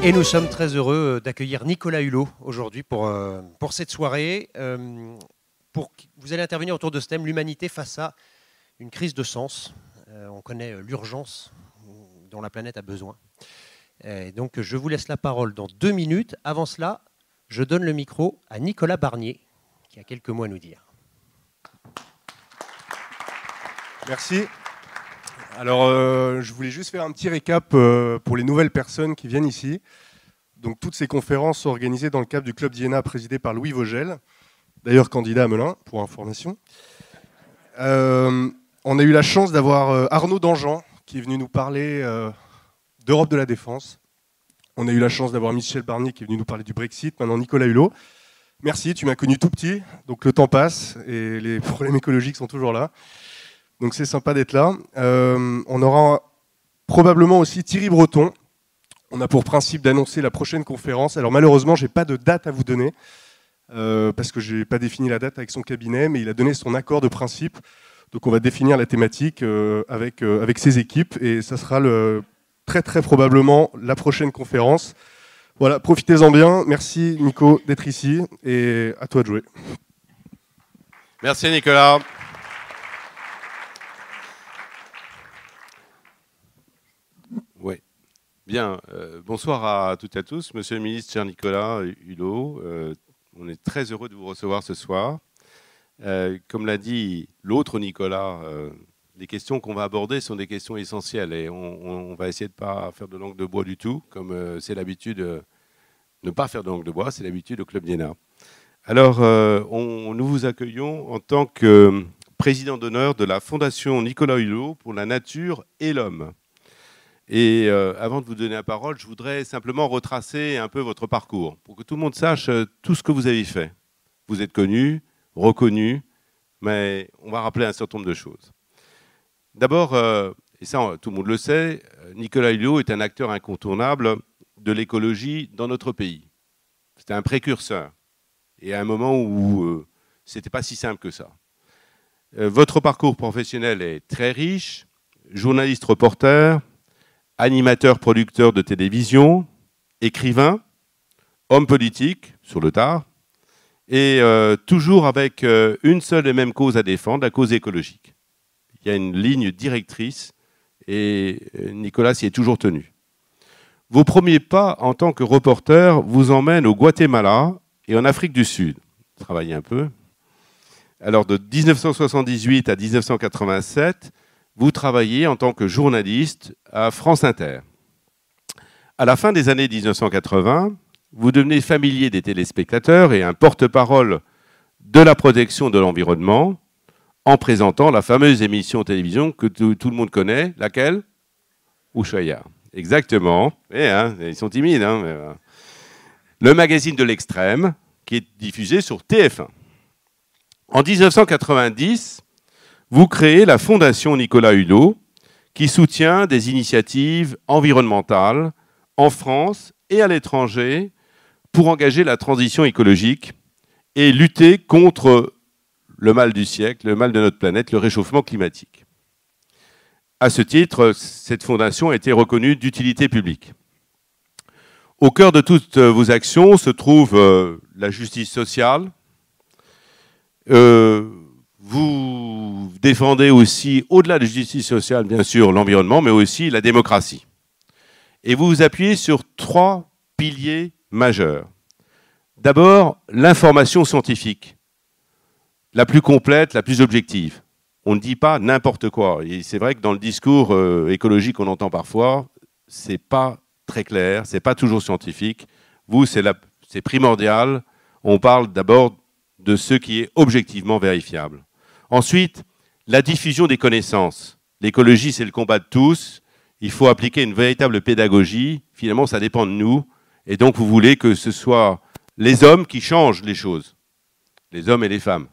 Et nous sommes très heureux d'accueillir Nicolas Hulot aujourd'hui pour cette soirée. Vous allez intervenir autour de ce thème, l'humanité face à une crise de sens. On connaît l'urgence dont la planète a besoin. Et donc je vous laisse la parole dans 2 minutes. Avant cela, je donne le micro à Nicolas Barnier, qui a quelques mots à nous dire. Merci. Alors, je voulais juste faire un petit récap pour les nouvelles personnes qui viennent ici. Donc, toutes ces conférences sont organisées dans le cadre du Club d'Iéna présidé par Louis Vogel, d'ailleurs candidat à Melun, pour information. On a eu la chance d'avoir Arnaud Danjean, qui est venu nous parler d'Europe de la défense. On a eu la chance d'avoir Michel Barnier, qui est venu nous parler du Brexit. Maintenant, Nicolas Hulot. Merci, tu m'as connu tout petit, donc le temps passe et les problèmes écologiques sont toujours là. Donc c'est sympa d'être là. On aura probablement aussi Thierry Breton. On a pour principe d'annoncer la prochaine conférence. Alors malheureusement, je n'ai pas de date à vous donner, parce que je n'ai pas défini la date avec son cabinet, mais il a donné son accord de principe. Donc on va définir la thématique avec ses équipes, et ça sera très très probablement la prochaine conférence. Voilà, profitez-en bien. Merci Nico d'être ici, et à toi de jouer. Merci Nicolas. Oui. Bien, bonsoir à toutes et à tous. Monsieur le ministre, cher Nicolas Hulot, on est très heureux de vous recevoir ce soir. Comme l'a dit l'autre Nicolas, les questions qu'on va aborder sont des questions essentielles et on va essayer de ne pas faire de langue de bois du tout, comme c'est l'habitude, ne pas faire de langue de bois, c'est l'habitude au Club d'Iéna. Alors, nous vous accueillons en tant que président d'honneur de la Fondation Nicolas Hulot pour la nature et l'homme. Et avant de vous donner la parole, je voudrais simplement retracer un peu votre parcours pour que tout le monde sache tout ce que vous avez fait. Vous êtes connu, reconnu, mais on va rappeler un certain nombre de choses. D'abord, et ça tout le monde le sait, Nicolas Hulot est un acteur incontournable de l'écologie dans notre pays. C'était un précurseur et à un moment où c'était pas si simple que ça. Votre parcours professionnel est très riche, journaliste reporter, animateur, producteur de télévision, écrivain, homme politique, sur le tard, et toujours avec une seule et même cause à défendre, la cause écologique. Il y a une ligne directrice et Nicolas s'y est toujours tenu. Vos premiers pas en tant que reporter vous emmènent au Guatemala et en Afrique du Sud. Travaillez un peu. Alors de 1978 à 1987, vous travaillez en tant que journaliste à France Inter. À la fin des années 1980, vous devenez familier des téléspectateurs et un porte-parole de la protection de l'environnement en présentant la fameuse émission de télévision que tout le monde connaît. Laquelle? Ushuaïa. Exactement. Ils sont timides. Le magazine de l'extrême qui est diffusé sur TF1. En 1990, vous créez la Fondation Nicolas Hulot, qui soutient des initiatives environnementales en France et à l'étranger pour engager la transition écologique et lutter contre le mal du siècle, le mal de notre planète, le réchauffement climatique. À ce titre, cette fondation a été reconnue d'utilité publique. Au cœur de toutes vos actions se trouve la justice sociale. Vous défendez aussi, au-delà de la justice sociale, bien sûr, l'environnement, mais aussi la démocratie. Et vous vous appuyez sur 3 piliers majeurs. D'abord, l'information scientifique, la plus complète, la plus objective. On ne dit pas n'importe quoi. Et c'est vrai que dans le discours écologique qu'on entend parfois, c'est pas très clair, c'est pas toujours scientifique. Vous, c'est primordial. On parle d'abord de ce qui est objectivement vérifiable. Ensuite, la diffusion des connaissances. L'écologie, c'est le combat de tous. Il faut appliquer une véritable pédagogie. Finalement, ça dépend de nous. Et donc, vous voulez que ce soit les hommes qui changent les choses. Les hommes et les femmes.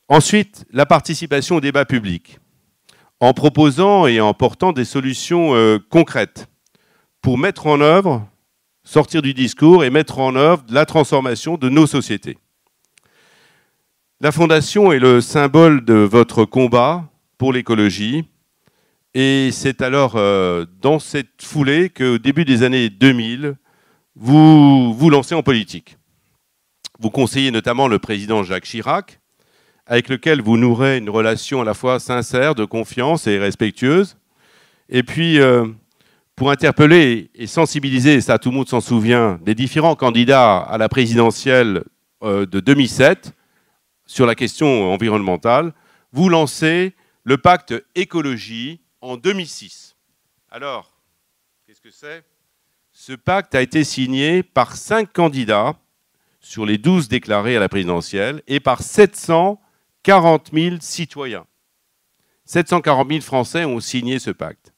Ensuite, la participation au débat public. En proposant et en portant des solutions concrètes pour mettre en œuvre, sortir du discours et mettre en œuvre la transformation de nos sociétés. La Fondation est le symbole de votre combat pour l'écologie Et c'est alors dans cette foulée qu'au début des années 2000, vous vous lancez en politique. Vous conseillez notamment le président Jacques Chirac, avec lequel vous nourrez une relation à la fois sincère, de confiance et respectueuse. Et puis, pour interpeller et sensibiliser, ça tout le monde s'en souvient, les différents candidats à la présidentielle de 2007 sur la question environnementale, vous lancez le pacte écologie en 2006. Alors, qu'est-ce que c'est ? Ce pacte a été signé par 5 candidats sur les 12 déclarés à la présidentielle et par 740 000 citoyens. 740 000 Français ont signé ce pacte.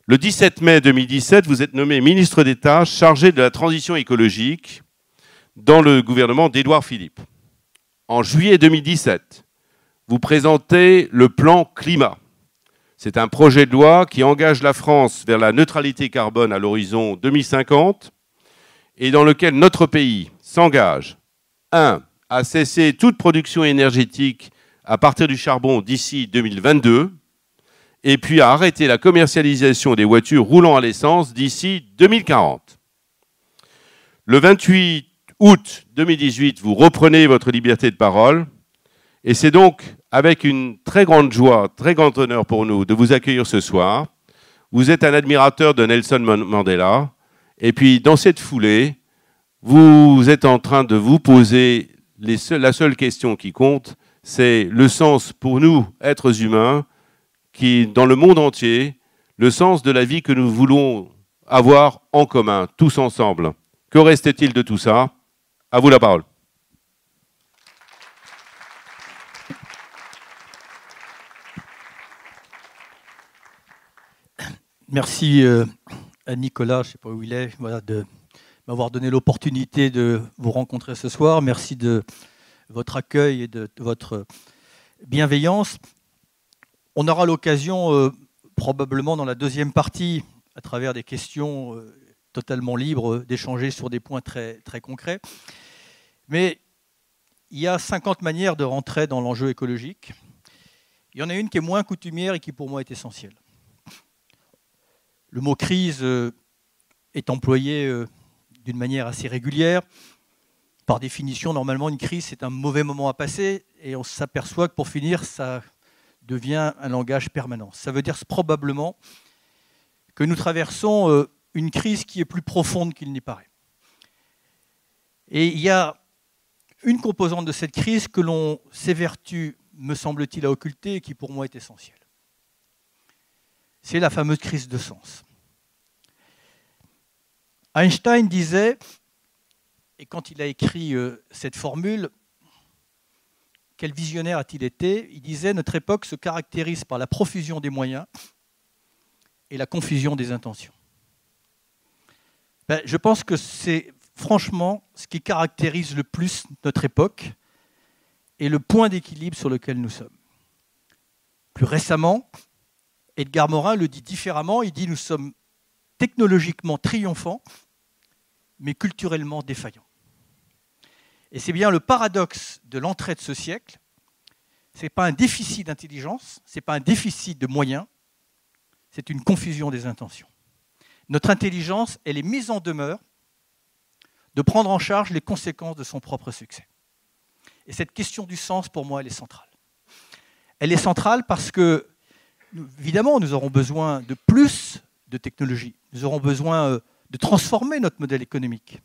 Le 17 mai 2017, vous êtes nommé ministre d'État chargé de la transition écologique dans le gouvernement d'Édouard Philippe. En juillet 2017, vous présentez le plan climat. C'est un projet de loi qui engage la France vers la neutralité carbone à l'horizon 2050 et dans lequel notre pays s'engage 1. À cesser toute production énergétique à partir du charbon d'ici 2022 et puis à arrêter la commercialisation des voitures roulant à l'essence d'ici 2040. Le 28 août 2018, vous reprenez votre liberté de parole et c'est donc avec une très grande joie, très grand honneur pour nous de vous accueillir ce soir. Vous êtes un admirateur de Nelson Mandela et puis dans cette foulée, vous êtes en train de vous poser la seule question qui compte, c'est le sens pour nous, êtres humains, qui, dans le monde entier, le sens de la vie que nous voulons avoir en commun, tous ensemble. Que reste-t-il de tout ça ? À vous la parole. Merci à Nicolas, je ne sais pas où il est, voilà, de m'avoir donné l'opportunité de vous rencontrer ce soir. Merci de votre accueil et de votre bienveillance. On aura l'occasion, probablement dans la deuxième partie, à travers des questions totalement libres, d'échanger sur des points très, très concrets. Mais il y a 50 manières de rentrer dans l'enjeu écologique. Il y en a une qui est moins coutumière et qui pour moi est essentielle. Le mot crise est employé d'une manière assez régulière. Par définition, normalement, une crise, c'est un mauvais moment à passer et on s'aperçoit que pour finir, ça devient un langage permanent. Ça veut dire probablement que nous traversons une crise qui est plus profonde qu'il n'y paraît. Et il y a une composante de cette crise que l'on s'évertue, me semble-t-il, à occulter et qui pour moi est essentielle. C'est la fameuse crise de sens. Einstein disait, et quand il a écrit cette formule, quel visionnaire a-t-il été ? Il disait « Notre époque se caractérise par la profusion des moyens et la confusion des intentions ». Je pense que c'est franchement ce qui caractérise le plus notre époque et le point d'équilibre sur lequel nous sommes. Plus récemment, Edgar Morin le dit différemment, il dit « Nous sommes technologiquement triomphants, mais culturellement défaillants ». Et c'est bien le paradoxe de l'entrée de ce siècle. Ce n'est pas un déficit d'intelligence, ce n'est pas un déficit de moyens, c'est une confusion des intentions. Notre intelligence, elle est mise en demeure de prendre en charge les conséquences de son propre succès. Et cette question du sens, pour moi, elle est centrale. Elle est centrale parce que, évidemment, nous aurons besoin de plus de technologie. Nous aurons besoin de transformer notre modèle économique.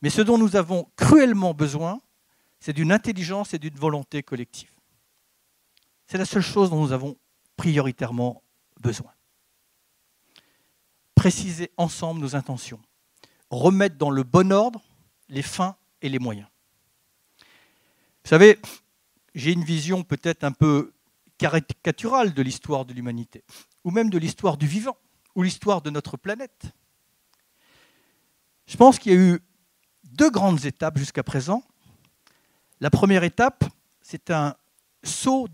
Mais ce dont nous avons cruellement besoin, c'est d'une intelligence et d'une volonté collective. C'est la seule chose dont nous avons prioritairement besoin. Préciser ensemble nos intentions, remettre dans le bon ordre les fins et les moyens. Vous savez, j'ai une vision peut-être un peu caricaturale de l'histoire de l'humanité, ou même de l'histoire du vivant, ou l'histoire de notre planète. Je pense qu'il y a eu 2 grandes étapes jusqu'à présent. La première étape, c'est un saut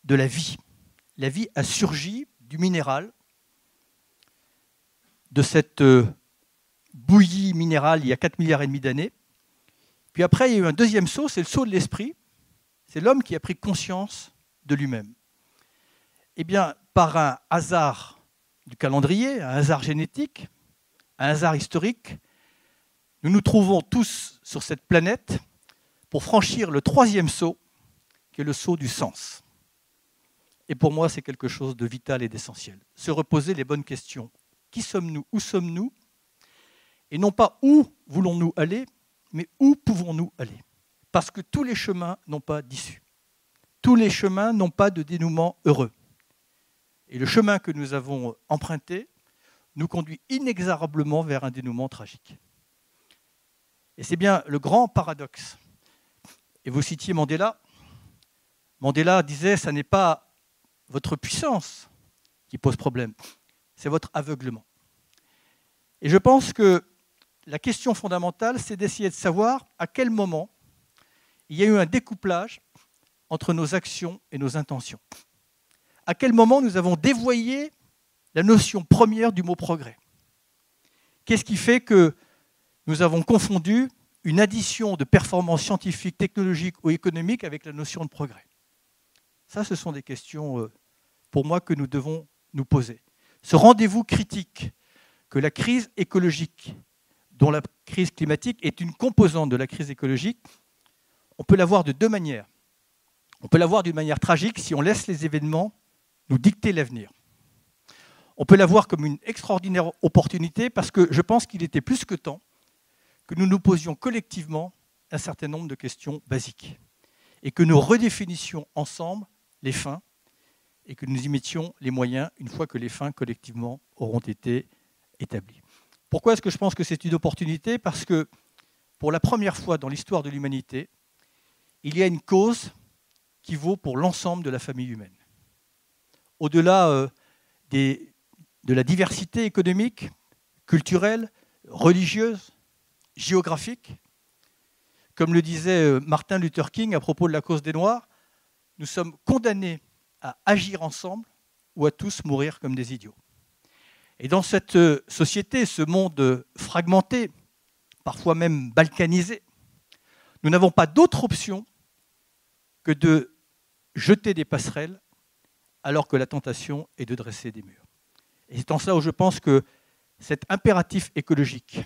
de la vie. La vie a surgi du minéral, de cette bouillie minérale il y a 4,5 milliards d'années. Puis après, il y a eu un deuxième saut, c'est le saut de l'esprit. C'est l'homme qui a pris conscience de lui-même. eh bien, par un hasard du calendrier, un hasard génétique, un hasard historique, nous nous trouvons tous sur cette planète pour franchir le 3e saut, qui est le saut du sens. Et pour moi, c'est quelque chose de vital et d'essentiel. Se reposer les bonnes questions. Qui sommes-nous? Où sommes-nous? Et non pas où voulons-nous aller, mais où pouvons-nous aller? Parce que tous les chemins n'ont pas d'issue. Tous les chemins n'ont pas de dénouement heureux. Et le chemin que nous avons emprunté nous conduit inexorablement vers un dénouement tragique. Et c'est bien le grand paradoxe. Et vous citiez Mandela. Mandela disait, ce n'est pas votre puissance qui pose problème, c'est votre aveuglement. Et je pense que la question fondamentale, c'est d'essayer de savoir à quel moment il y a eu un découplage entre nos actions et nos intentions. À quel moment nous avons dévoyé la notion première du mot progrès? Qu'est-ce qui fait que nous avons confondu une addition de performances scientifiques, technologiques ou économiques avec la notion de progrès? Ça, ce sont des questions, pour moi, que nous devons nous poser. Ce rendez-vous critique que la crise écologique, dont la crise climatique est une composante de la crise écologique, on peut la voir de deux manières. On peut la voir d'une manière tragique si on laisse les événements nous dicter l'avenir. On peut la voir comme une extraordinaire opportunité parce que je pense qu'il était plus que temps que nous nous posions collectivement un certain nombre de questions basiques et que nous redéfinissions ensemble les fins et que nous y mettions les moyens une fois que les fins collectivement auront été établies. Pourquoi est-ce que je pense que c'est une opportunité? Parce que pour la première fois dans l'histoire de l'humanité, il y a une cause qui vaut pour l'ensemble de la famille humaine. Au-delà de la diversité économique, culturelle, religieuse, géographique, comme le disait Martin Luther King à propos de la cause des Noirs, nous sommes condamnés à agir ensemble ou à tous mourir comme des idiots. Et dans cette société, ce monde fragmenté, parfois même balkanisé, nous n'avons pas d'autre option que de jeter des passerelles alors que la tentation est de dresser des murs. Et c'est en cela où je pense que cet impératif écologique,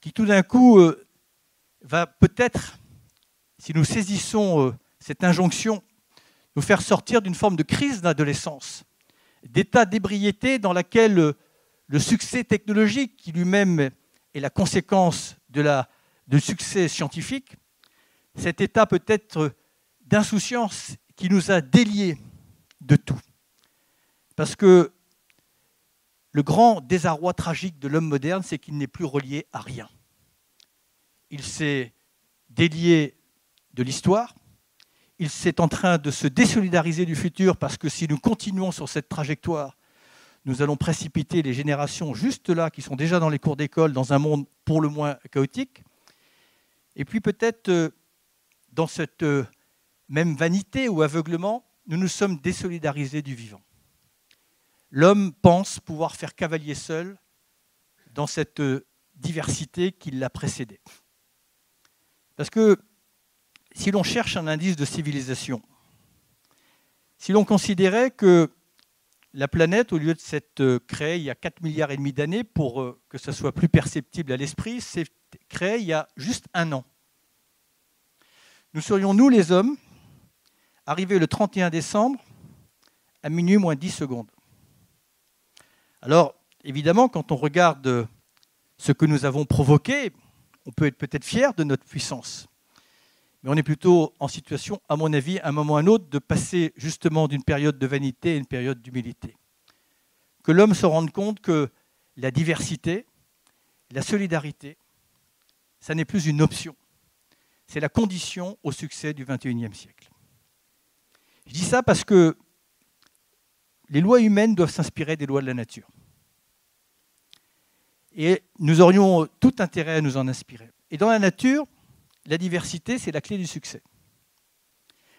qui tout d'un coup va peut-être, si nous saisissons cette injonction, nous faire sortir d'une forme de crise d'adolescence, d'état d'ébriété dans laquelle le succès technologique, qui lui-même est la conséquence du succès scientifique, cet état peut-être d'insouciance qui nous a déliés de tout. Parce que le grand désarroi tragique de l'homme moderne, c'est qu'il n'est plus relié à rien. Il s'est délié de l'histoire, il s'est en train de se désolidariser du futur parce que si nous continuons sur cette trajectoire, nous allons précipiter les générations juste là, qui sont déjà dans les cours d'école, dans un monde pour le moins chaotique. Et puis peut-être dans cette même vanité ou aveuglement, nous nous sommes désolidarisés du vivant. L'homme pense pouvoir faire cavalier seul dans cette diversité qui l'a précédé. Parce que si l'on cherche un indice de civilisation, si l'on considérait que la planète, au lieu de s'être créée il y a 4,5 milliards d'années, pour que ça soit plus perceptible à l'esprit, s'est créée il y a juste 1 an. Nous serions, nous les hommes, arrivés le 31 décembre à minuit moins 10 secondes. Alors, évidemment, quand on regarde ce que nous avons provoqué, on peut être peut-être fier de notre puissance. Mais on est plutôt en situation, à mon avis, à un moment ou à un autre, de passer justement d'une période de vanité à une période d'humilité. Que l'homme se rende compte que la diversité, la solidarité, ça n'est plus une option. C'est la condition au succès du XXIe siècle. Je dis ça parce que les lois humaines doivent s'inspirer des lois de la nature. Et nous aurions tout intérêt à nous en inspirer. Et dans la nature, la diversité, c'est la clé du succès.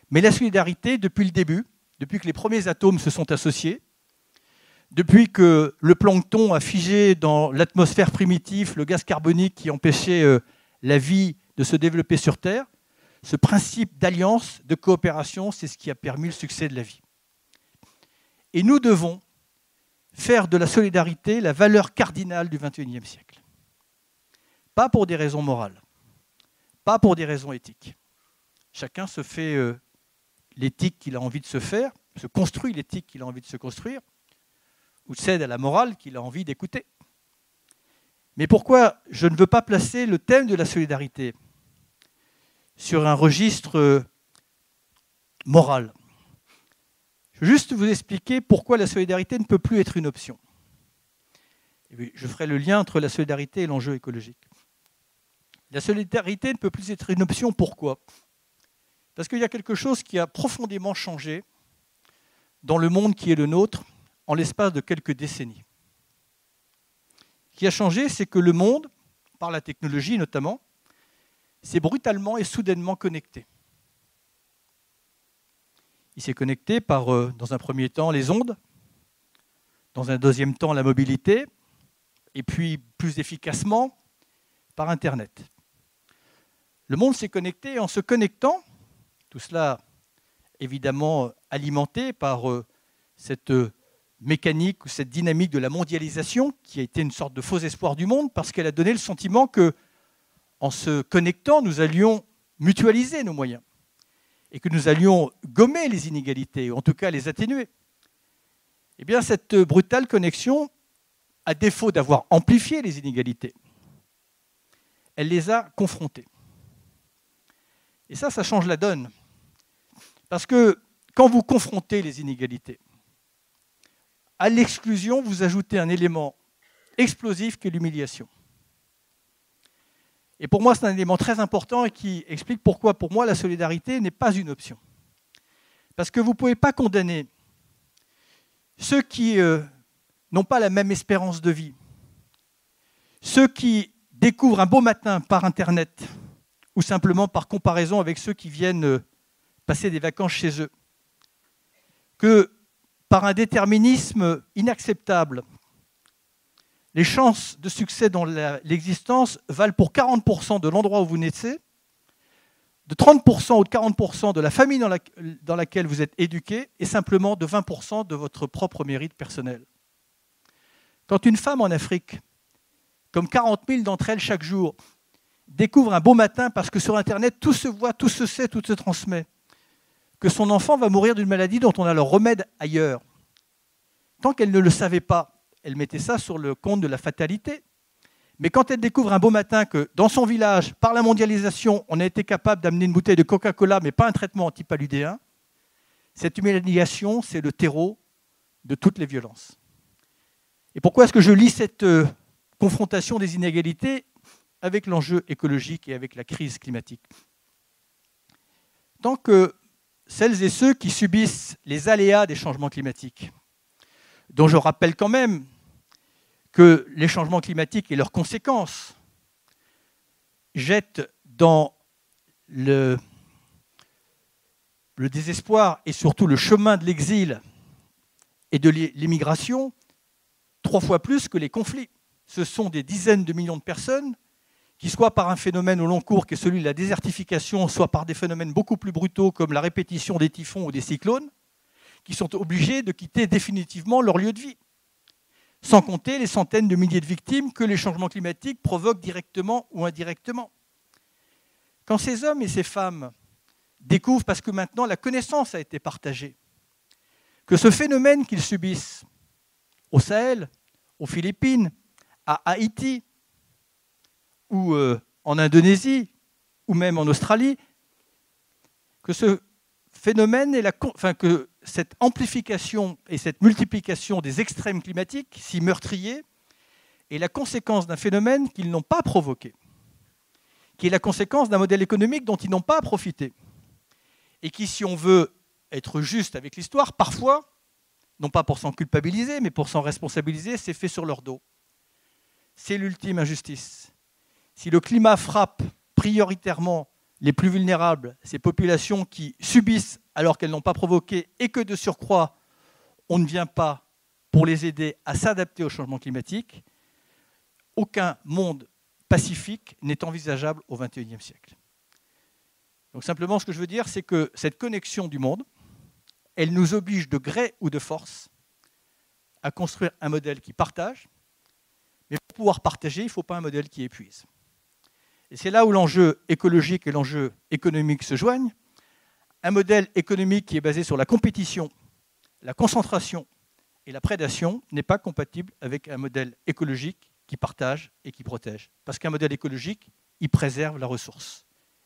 Mais la solidarité, depuis le début, depuis que les premiers atomes se sont associés, depuis que le plancton a figé dans l'atmosphère primitive le gaz carbonique qui empêchait la vie de se développer sur Terre, ce principe d'alliance, de coopération, c'est ce qui a permis le succès de la vie. Et nous devons faire de la solidarité la valeur cardinale du XXIe siècle. Pas pour des raisons morales, pas pour des raisons éthiques. Chacun se fait l'éthique qu'il a envie de se faire, se construit l'éthique qu'il a envie de se construire, ou cède à la morale qu'il a envie d'écouter. Mais pourquoi je ne veux pas placer le thème de la solidarité sur un registre moral? Je veux juste vous expliquer pourquoi la solidarité ne peut plus être une option. Et je ferai le lien entre la solidarité et l'enjeu écologique. La solidarité ne peut plus être une option, pourquoi? Parce qu'il y a quelque chose qui a profondément changé dans le monde qui est le nôtre en l'espace de quelques décennies. Ce qui a changé, c'est que le monde, par la technologie notamment, s'est brutalement et soudainement connecté. Il s'est connecté par, dans un premier temps, les ondes, dans un deuxième temps, la mobilité, et puis plus efficacement, par Internet. Le monde s'est connecté, et en se connectant, tout cela évidemment alimenté par cette mécanique ou cette dynamique de la mondialisation qui a été une sorte de faux espoir du monde parce qu'elle a donné le sentiment que, en se connectant, nous allions mutualiser nos moyens et que nous allions gommer les inégalités, ou en tout cas les atténuer. Eh bien, cette brutale connexion, à défaut d'avoir amplifié les inégalités, elle les a confrontées. Et ça change la donne. Parce que quand vous confrontez les inégalités, à l'exclusion, vous ajoutez un élément explosif qui est l'humiliation. Et pour moi, c'est un élément très important et qui explique pourquoi, pour moi, la solidarité n'est pas une option. Parce que vous ne pouvez pas condamner ceux qui n'ont pas la même espérance de vie, ceux qui découvrent un beau matin par Internet ou simplement par comparaison avec ceux qui viennent passer des vacances chez eux, que par un déterminisme inacceptable, les chances de succès dans l'existence valent pour 40% de l'endroit où vous naissez, de 30% ou de 40% de la famille dans laquelle vous êtes éduqué, et simplement de 20% de votre propre mérite personnel. Quand une femme en Afrique, comme 40 000 d'entre elles chaque jour, découvre un beau matin parce que sur Internet, tout se voit, tout se sait, tout se transmet, que son enfant va mourir d'une maladie dont on a le remède ailleurs. Tant qu'elle ne le savait pas, elle mettait ça sur le compte de la fatalité. Mais quand elle découvre un beau matin que dans son village, par la mondialisation, on a été capable d'amener une bouteille de Coca-Cola, mais pas un traitement antipaludéen, cette humiliation, c'est le terreau de toutes les violences. Et pourquoi est-ce que je lis cette confrontation des inégalités avec l'enjeu écologique et avec la crise climatique? Tant que celles et ceux qui subissent les aléas des changements climatiques, dont je rappelle quand même que les changements climatiques et leurs conséquences jettent dans le désespoir et surtout le chemin de l'exil et de l'immigration 3 fois plus que les conflits. Ce sont des dizaines de millions de personnes qui, soit par un phénomène au long cours qui est celui de la désertification, soit par des phénomènes beaucoup plus brutaux comme la répétition des typhons ou des cyclones, qui sont obligés de quitter définitivement leur lieu de vie. Sans compter les centaines de milliers de victimes que les changements climatiques provoquent directement ou indirectement. Quand ces hommes et ces femmes découvrent, parce que maintenant la connaissance a été partagée, que ce phénomène qu'ils subissent au Sahel, aux Philippines, à Haïti, ou en Indonésie, ou même en Australie, que ce phénomène que cette amplification et cette multiplication des extrêmes climatiques, si meurtriers, est la conséquence d'un phénomène qu'ils n'ont pas provoqué, qui est la conséquence d'un modèle économique dont ils n'ont pas profité, et qui, si on veut être juste avec l'histoire, parfois, non pas pour s'en culpabiliser, mais pour s'en responsabiliser, c'est fait sur leur dos. C'est l'ultime injustice. Si le climat frappe prioritairement les plus vulnérables, ces populations qui subissent alors qu'elles n'ont pas provoqué et que de surcroît, on ne vient pas pour les aider à s'adapter au changement climatique, aucun monde pacifique n'est envisageable au XXIe siècle. Donc simplement, ce que je veux dire, c'est que cette connexion du monde, elle nous oblige de gré ou de force à construire un modèle qui partage, mais pour pouvoir partager, il ne faut pas un modèle qui épuise. Et c'est là où l'enjeu écologique et l'enjeu économique se joignent. Un modèle économique qui est basé sur la compétition, la concentration et la prédation n'est pas compatible avec un modèle écologique qui partage et qui protège. Parce qu'un modèle écologique, il préserve la ressource,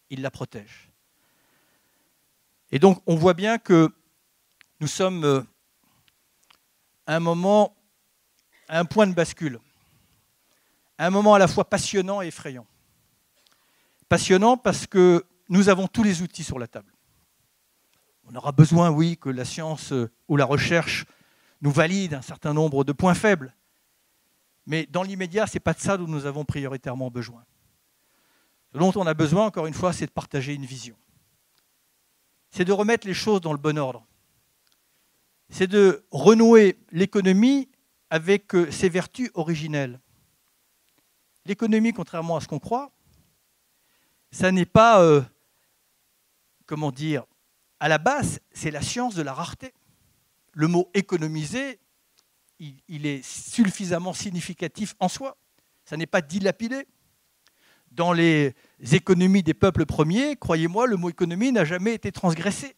il la protège. Et donc, on voit bien que nous sommes à un moment, à un point de bascule, à un moment à la fois passionnant et effrayant. Passionnant parce que nous avons tous les outils sur la table. On aura besoin, oui, que la science ou la recherche nous valide un certain nombre de points faibles. Mais dans l'immédiat, ce n'est pas de ça dont nous avons prioritairement besoin. Ce dont on a besoin, encore une fois, c'est de partager une vision. C'est de remettre les choses dans le bon ordre. C'est de renouer l'économie avec ses vertus originelles. L'économie, contrairement à ce qu'on croit, ça n'est pas, comment dire, à la base, c'est la science de la rareté. Le mot économiser, il est suffisamment significatif en soi. Ça n'est pas dilapidé. Dans les économies des peuples premiers, croyez-moi, le mot économie n'a jamais été transgressé.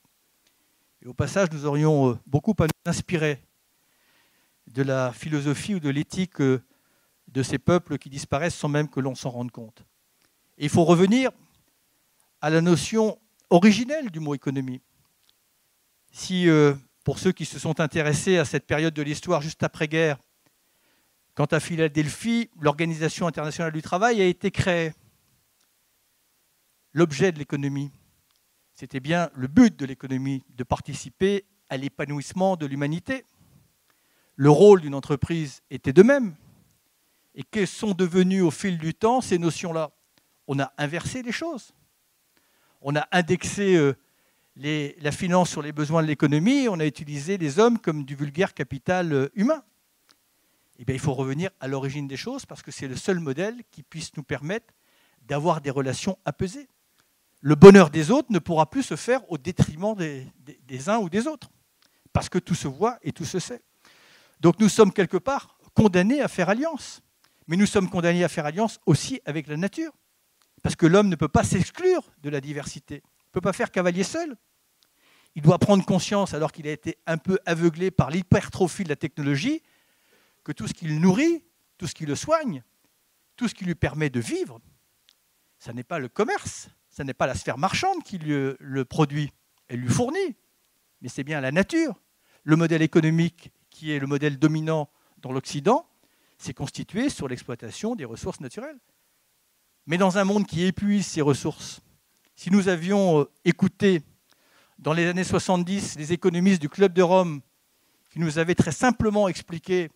Et au passage, nous aurions beaucoup à nous inspirer de la philosophie ou de l'éthique de ces peuples qui disparaissent sans même que l'on s'en rende compte. Et il faut revenir à la notion originelle du mot économie. Si, pour ceux qui se sont intéressés à cette période de l'histoire juste après-guerre, quand à Philadelphie, l'Organisation internationale du travail a été créée, l'objet de l'économie, c'était bien le but de l'économie, de participer à l'épanouissement de l'humanité. Le rôle d'une entreprise était de même. Et que sont devenues au fil du temps ces notions-là? On a inversé les choses. On a indexé la finance sur les besoins de l'économie, on a utilisé les hommes comme du vulgaire capital humain. Eh bien, il faut revenir à l'origine des choses parce que c'est le seul modèle qui puisse nous permettre d'avoir des relations apaisées. Le bonheur des autres ne pourra plus se faire au détriment des uns ou des autres parce que tout se voit et tout se sait. Donc nous sommes quelque part condamnés à faire alliance. Mais nous sommes condamnés à faire alliance aussi avec la nature. Parce que l'homme ne peut pas s'exclure de la diversité. Il ne peut pas faire cavalier seul. Il doit prendre conscience, alors qu'il a été un peu aveuglé par l'hypertrophie de la technologie, que tout ce qui le nourrit, tout ce qui le soigne, tout ce qui lui permet de vivre, ce n'est pas le commerce, ce n'est pas la sphère marchande qui le produit, elle lui fournit, mais c'est bien la nature. Le modèle économique qui est le modèle dominant dans l'Occident, c'est constitué sur l'exploitation des ressources naturelles. Mais dans un monde qui épuise ses ressources, si nous avions écouté dans les années 70 les économistes du Club de Rome qui nous avaient très simplement expliqué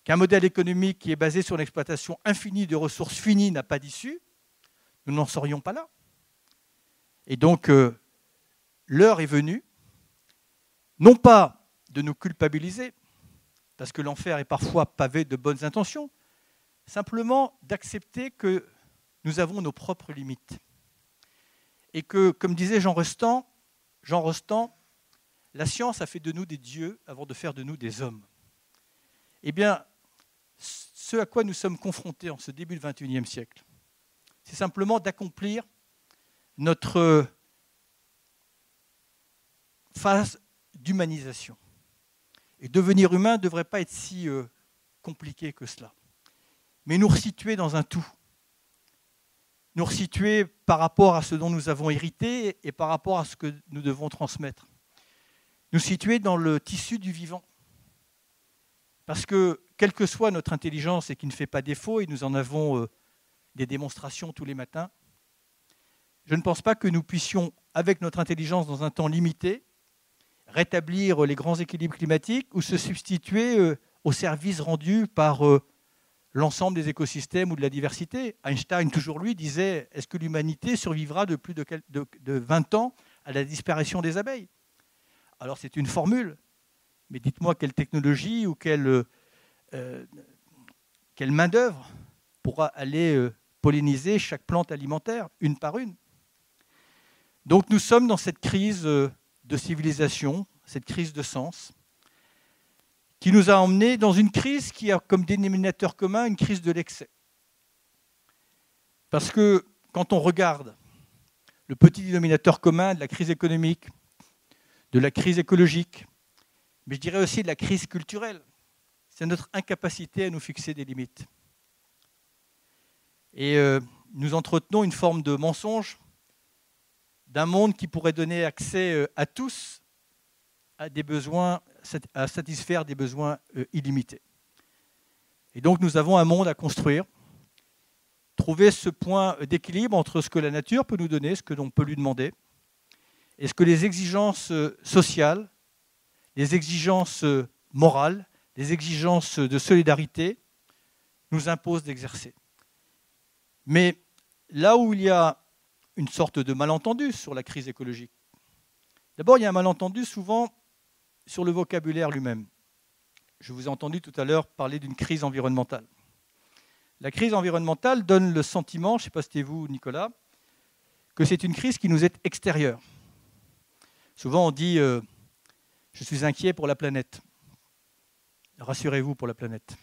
qu'un modèle économique qui est basé sur l'exploitation infinie de ressources finies n'a pas d'issue, nous n'en serions pas là. Et donc, l'heure est venue, non pas de nous culpabiliser, parce que l'enfer est parfois pavé de bonnes intentions, simplement d'accepter que nous avons nos propres limites. Et que, comme disait Jean Rostand, la science a fait de nous des dieux avant de faire de nous des hommes. Eh bien, ce à quoi nous sommes confrontés en ce début du XXIe siècle, c'est simplement d'accomplir notre phase d'humanisation. Et devenir humain ne devrait pas être si compliqué que cela. Mais nous resituer dans un tout. Nous resituer par rapport à ce dont nous avons hérité et par rapport à ce que nous devons transmettre. Nous situer dans le tissu du vivant. Parce que, quelle que soit notre intelligence et qui ne fait pas défaut, et nous en avons des démonstrations tous les matins, je ne pense pas que nous puissions, avec notre intelligence dans un temps limité, rétablir les grands équilibres climatiques ou se substituer aux services rendus par l'ensemble des écosystèmes ou de la diversité. Einstein, toujours lui, disait « Est-ce que l'humanité survivra de plus de 20 ans à la disparition des abeilles ?» Alors c'est une formule, mais dites-moi quelle technologie ou quelle main-d'œuvre pourra aller polliniser chaque plante alimentaire, une par une. Donc nous sommes dans cette crise de civilisation, cette crise de sens, qui nous a emmenés dans une crise qui a comme dénominateur commun une crise de l'excès. Parce que quand on regarde le petit dénominateur commun de la crise économique, de la crise écologique, mais je dirais aussi de la crise culturelle, c'est notre incapacité à nous fixer des limites. Et nous entretenons une forme de mensonge d'un monde qui pourrait donner accès à tous à des besoins, à satisfaire des besoins illimités. Et donc nous avons un monde à construire, trouver ce point d'équilibre entre ce que la nature peut nous donner, ce que l'on peut lui demander, et ce que les exigences sociales, les exigences morales, les exigences de solidarité nous imposent d'exercer. Mais là où il y a une sorte de malentendu sur la crise écologique, d'abord il y a un malentendu souvent sur le vocabulaire lui-même. Je vous ai entendu tout à l'heure parler d'une crise environnementale. La crise environnementale donne le sentiment, je ne sais pas si c'était vous Nicolas, que c'est une crise qui nous est extérieure. Souvent on dit je suis inquiet pour la planète. Rassurez-vous pour la planète.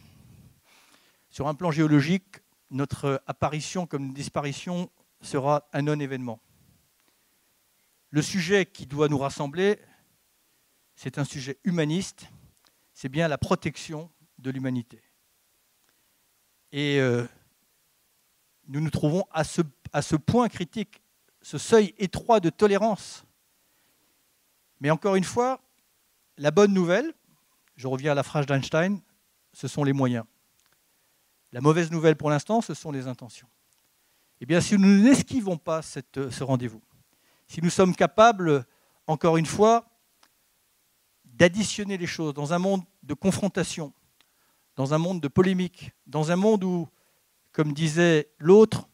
Sur un plan géologique, notre apparition comme disparition sera un non-événement. Le sujet qui doit nous rassembler, c'est un sujet humaniste, c'est bien la protection de l'humanité. Et nous nous trouvons à ce point critique, ce seuil étroit de tolérance. Mais encore une fois, la bonne nouvelle, je reviens à la phrase d'Einstein, ce sont les moyens. La mauvaise nouvelle pour l'instant, ce sont les intentions. Eh bien, si nous n'esquivons pas ce rendez-vous, si nous sommes capables, encore une fois, d'additionner les choses dans un monde de confrontation, dans un monde de polémique, dans un monde où, comme disait l'autre,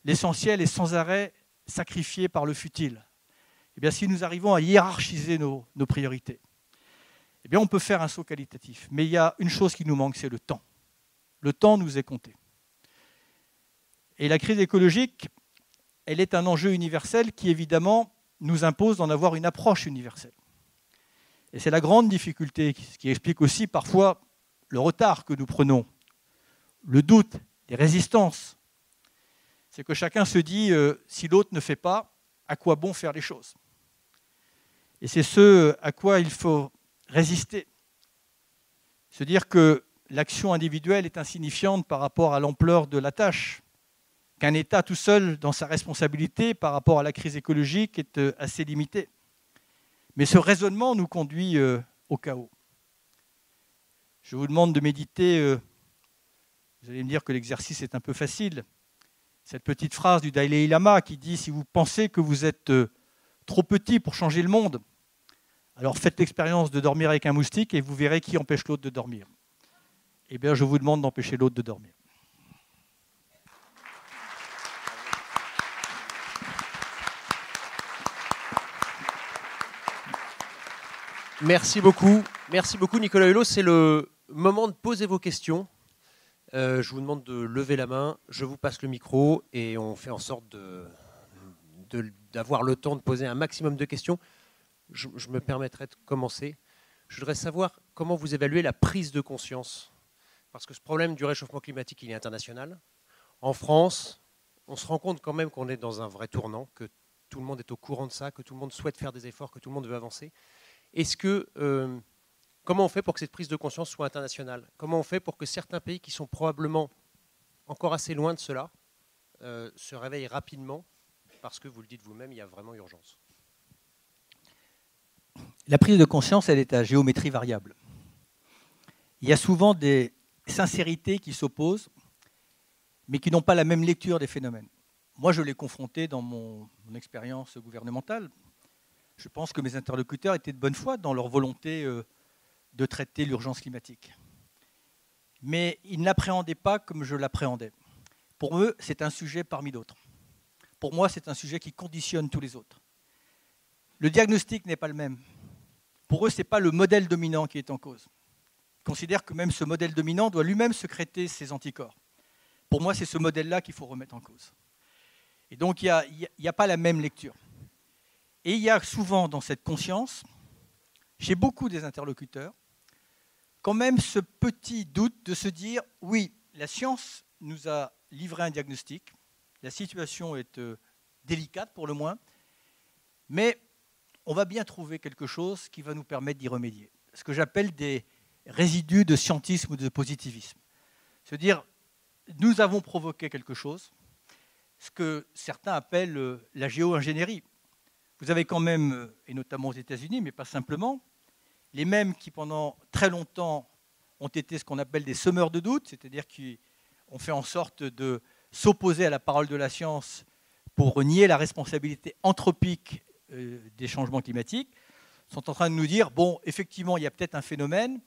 l'essentiel est sans arrêt sacrifié par le futile. Eh bien, si nous arrivons à hiérarchiser nos priorités, eh bien, on peut faire un saut qualitatif. Mais il y a une chose qui nous manque, c'est le temps. Le temps nous est compté. Et la crise écologique, elle est un enjeu universel qui, évidemment, nous impose d'en avoir une approche universelle. Et c'est la grande difficulté, ce qui explique aussi parfois le retard que nous prenons, le doute, les résistances. C'est que chacun se dit, si l'autre ne fait pas, à quoi bon faire les choses? Et c'est ce à quoi il faut résister. Se dire que l'action individuelle est insignifiante par rapport à l'ampleur de la tâche, qu'un État tout seul dans sa responsabilité par rapport à la crise écologique est assez limité. Mais ce raisonnement nous conduit au chaos. Je vous demande de méditer, vous allez me dire que l'exercice est un peu facile, cette petite phrase du Dalai Lama qui dit « Si vous pensez que vous êtes trop petit pour changer le monde, alors faites l'expérience de dormir avec un moustique et vous verrez qui empêche l'autre de dormir. » Eh bien, je vous demande d'empêcher l'autre de dormir. Merci beaucoup Nicolas Hulot. C'est le moment de poser vos questions. Je vous demande de lever la main, je vous passe le micro et on fait en sorte d'avoir le temps de poser un maximum de questions. Je me permettrai de commencer. Je voudrais savoir comment vous évaluez la prise de conscience. Parce que ce problème du réchauffement climatique, il est international. En France, on se rend compte quand même qu'on est dans un vrai tournant, que tout le monde est au courant de ça, que tout le monde souhaite faire des efforts, que tout le monde veut avancer. Comment on fait pour que cette prise de conscience soit internationale? Comment on fait pour que certains pays qui sont probablement encore assez loin de cela se réveillent rapidement? Parce que vous le dites vous-même, il y a vraiment urgence. La prise de conscience, elle est à géométrie variable. Il y a souvent des sincérités qui s'opposent, mais qui n'ont pas la même lecture des phénomènes. Moi, je l'ai confronté dans mon expérience gouvernementale. Je pense que mes interlocuteurs étaient de bonne foi dans leur volonté de traiter l'urgence climatique. Mais ils n'appréhendaient pas comme je l'appréhendais. Pour eux, c'est un sujet parmi d'autres. Pour moi, c'est un sujet qui conditionne tous les autres. Le diagnostic n'est pas le même. Pour eux, ce n'est pas le modèle dominant qui est en cause. Ils considèrent que même ce modèle dominant doit lui-même sécréter ses anticorps. Pour moi, c'est ce modèle-là qu'il faut remettre en cause. Et donc, il n'y a pas la même lecture. Et il y a souvent dans cette conscience, chez beaucoup des interlocuteurs, quand même ce petit doute de se dire, oui, la science nous a livré un diagnostic, la situation est délicate pour le moins, mais on va bien trouver quelque chose qui va nous permettre d'y remédier. Ce que j'appelle des résidus de scientisme ou de positivisme. Se dire, nous avons provoqué quelque chose, ce que certains appellent la géo-ingénierie. Vous avez quand même, et notamment aux États-Unis, mais pas simplement, les mêmes qui pendant très longtemps ont été ce qu'on appelle des semeurs de doute, c'est-à-dire qui ont fait en sorte de s'opposer à la parole de la science pour nier la responsabilité anthropique des changements climatiques, sont en train de nous dire, bon, effectivement, il y a peut-être un phénomène,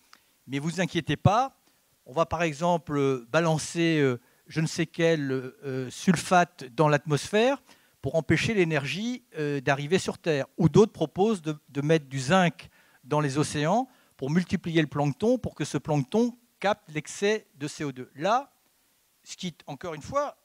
mais vous inquiétez pas, on va par exemple balancer je ne sais quel sulfate dans l'atmosphère pour empêcher l'énergie d'arriver sur Terre. Ou d'autres proposent de mettre du zinc dans les océans pour multiplier le plancton, pour que ce plancton capte l'excès de CO2. Là, ce qui, encore une fois,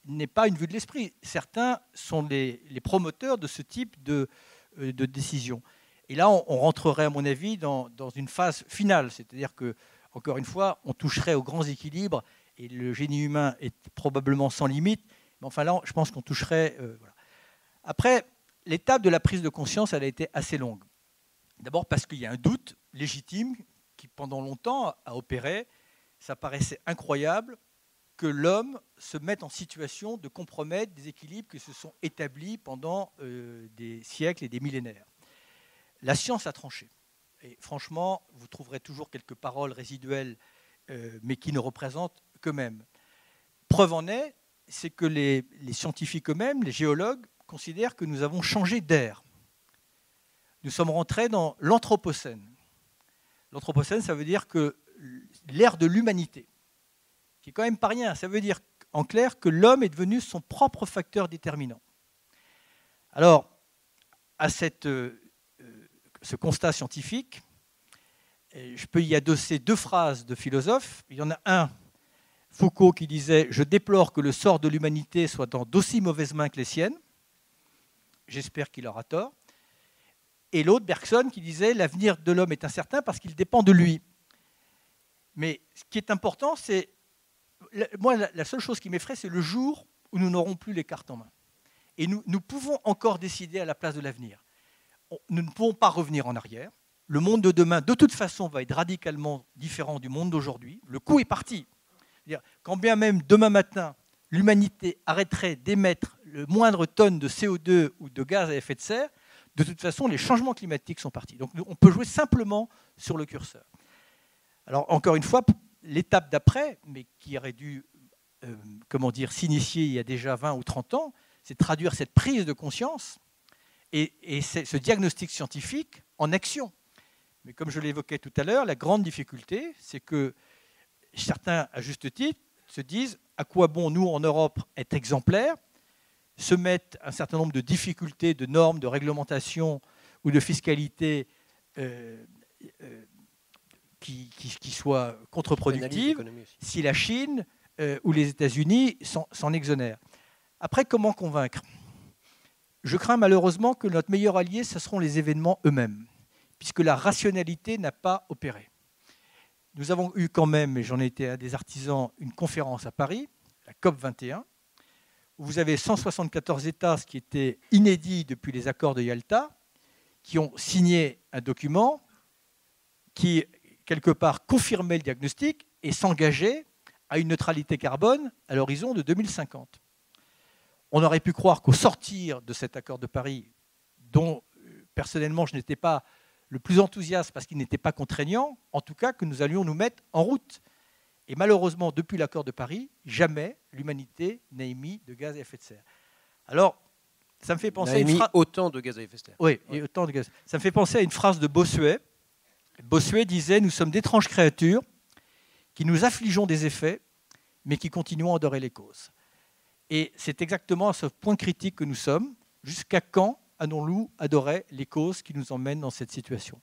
n'est pas une vue de l'esprit. Certains sont les promoteurs de ce type de décision. Et là, on rentrerait, à mon avis, dans une phase finale. C'est-à-dire que, encore une fois, on toucherait aux grands équilibres et le génie humain est probablement sans limite. Mais enfin là, je pense qu'on toucherait... voilà. Après, l'étape de la prise de conscience, elle a été assez longue. D'abord parce qu'il y a un doute légitime qui, pendant longtemps, a opéré. Ça paraissait incroyable que l'homme se mette en situation de compromettre des équilibres qui se sont établis pendant des siècles et des millénaires. La science a tranché. Et franchement, vous trouverez toujours quelques paroles résiduelles, mais qui ne représentent qu'eux-mêmes. Preuve en est, c'est que les scientifiques eux-mêmes, les géologues, considèrent que nous avons changé d'ère. Nous sommes rentrés dans l'Anthropocène. L'Anthropocène, ça veut dire que l'ère de l'humanité, qui est quand même pas rien, ça veut dire en clair que l'homme est devenu son propre facteur déterminant. Alors, à ce constat scientifique, je peux y adosser deux phrases de philosophes. Il y en a un, Foucault, qui disait « Je déplore que le sort de l'humanité soit dans d'aussi mauvaises mains que les siennes ». J'espère qu'il aura tort. Et l'autre, Bergson, qui disait « L'avenir de l'homme est incertain parce qu'il dépend de lui ». Mais ce qui est important, c'est... Moi, la seule chose qui m'effraie, c'est le jour où nous n'aurons plus les cartes en main. Et nous pouvons encore décider à la place de l'avenir. Nous ne pouvons pas revenir en arrière. Le monde de demain, de toute façon, va être radicalement différent du monde d'aujourd'hui. Le coup est parti. Quand bien même, demain matin, l'humanité arrêterait d'émettre le moindre tonne de CO2 ou de gaz à effet de serre, de toute façon, les changements climatiques sont partis. Donc on peut jouer simplement sur le curseur. Alors, encore une fois, l'étape d'après, mais qui aurait dû s'initier il y a déjà 20 ou 30 ans, c'est de traduire cette prise de conscience et ce diagnostic scientifique en action. Mais comme je l'évoquais tout à l'heure, la grande difficulté, c'est que certains, à juste titre, se disent à quoi bon, nous, en Europe, être exemplaires, se mettre un certain nombre de difficultés, de normes, de réglementations ou de fiscalité qui soient contre-productives si la Chine ou les États-Unis s'en exonèrent. Après, comment convaincre ? Je crains malheureusement que notre meilleur allié, ce seront les événements eux-mêmes, puisque la rationalité n'a pas opéré. Nous avons eu quand même, et j'en ai été un des artisans, une conférence à Paris, la COP21, où vous avez 174 États, ce qui était inédit depuis les accords de Yalta, qui ont signé un document qui, quelque part, confirmait le diagnostic et s'engageait à une neutralité carbone à l'horizon de 2050. On aurait pu croire qu'au sortir de cet accord de Paris, dont personnellement je n'étais pas le plus enthousiaste parce qu'il n'était pas contraignant, en tout cas que nous allions nous mettre en route. Et malheureusement, depuis l'accord de Paris, jamais l'humanité n'a émis de gaz à effet de serre. Alors, ça me fait penser à une phrase... autant de gaz à effet de serre. Oui, et autant de gaz. Ça me fait penser à une phrase de Bossuet. Bossuet disait « Nous sommes d'étranges créatures qui nous affligeons des effets, mais qui continuons à adorer les causes. » Et c'est exactement à ce point critique que nous sommes. Jusqu'à quand allons-nous adorer les causes qui nous emmènent dans cette situation ?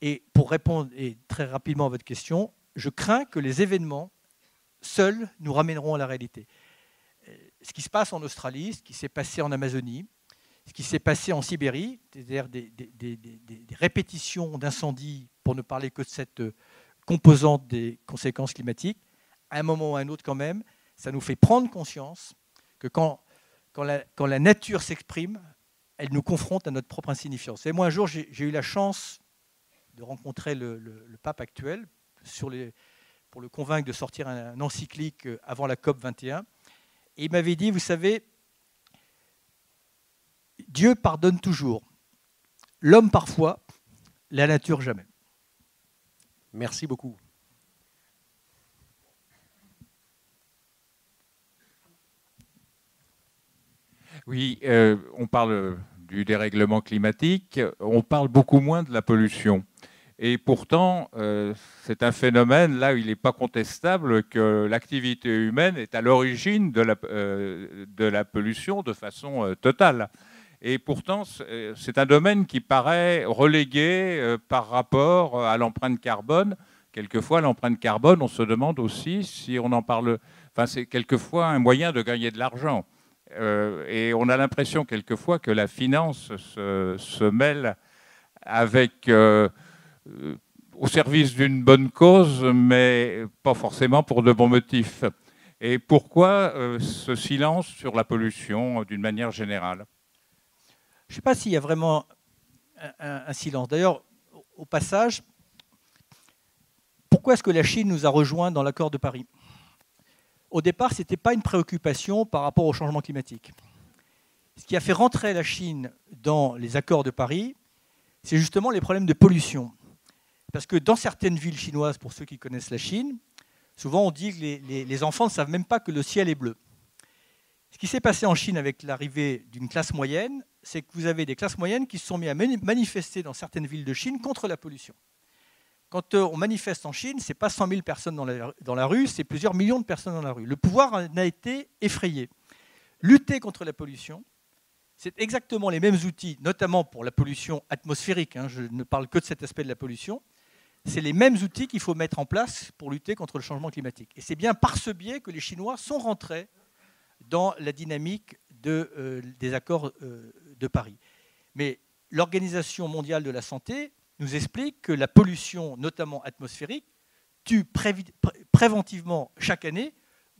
Et pour répondre très rapidement à votre question, je crains que les événements seuls nous ramèneront à la réalité. Ce qui se passe en Australie, ce qui s'est passé en Amazonie, ce qui s'est passé en Sibérie, c'est-à-dire des répétitions d'incendies, pour ne parler que de cette composante des conséquences climatiques, à un moment ou à un autre quand même, ça nous fait prendre conscience que quand la nature s'exprime, elle nous confronte à notre propre insignifiance. Et moi, un jour, j'ai eu la chance de rencontrer le pape actuel pour le convaincre de sortir un encyclique avant la COP 21. Et il m'avait dit, vous savez, Dieu pardonne toujours. L'homme parfois, la nature jamais. Merci beaucoup. Oui, on parle du dérèglement climatique, on parle beaucoup moins de la pollution. Et pourtant, c'est un phénomène, là où il n'est pas contestable que l'activité humaine est à l'origine de la pollution de façon totale. Et pourtant, c'est un domaine qui paraît relégué par rapport à l'empreinte carbone. Quelquefois, l'empreinte carbone, on se demande aussi si on en parle. Enfin, c'est quelquefois un moyen de gagner de l'argent. Et on a l'impression quelquefois que la finance se mêle avec, au service d'une bonne cause, mais pas forcément pour de bons motifs. Et pourquoi ce silence sur la pollution d'une manière générale ? Je ne sais pas s'il y a vraiment un silence. D'ailleurs, au passage, pourquoi est-ce que la Chine nous a rejoints dans l'accord de Paris ? Au départ, ce n'était pas une préoccupation par rapport au changement climatique. Ce qui a fait rentrer la Chine dans les accords de Paris, c'est justement les problèmes de pollution. Parce que dans certaines villes chinoises, pour ceux qui connaissent la Chine, souvent on dit que les enfants ne savent même pas que le ciel est bleu. Ce qui s'est passé en Chine avec l'arrivée d'une classe moyenne, c'est que vous avez des classes moyennes qui se sont mis à manifester dans certaines villes de Chine contre la pollution. Quand on manifeste en Chine, ce n'est pas 100 000 personnes dans la rue, c'est plusieurs millions de personnes dans la rue. Le pouvoir en a été effrayé. Lutter contre la pollution, c'est exactement les mêmes outils, notamment pour la pollution atmosphérique, je ne parle que de cet aspect de la pollution, c'est les mêmes outils qu'il faut mettre en place pour lutter contre le changement climatique. Et c'est bien par ce biais que les Chinois sont rentrés dans la dynamique des accords de Paris. Mais l'Organisation mondiale de la santé nous explique que la pollution, notamment atmosphérique, tue préventivement chaque année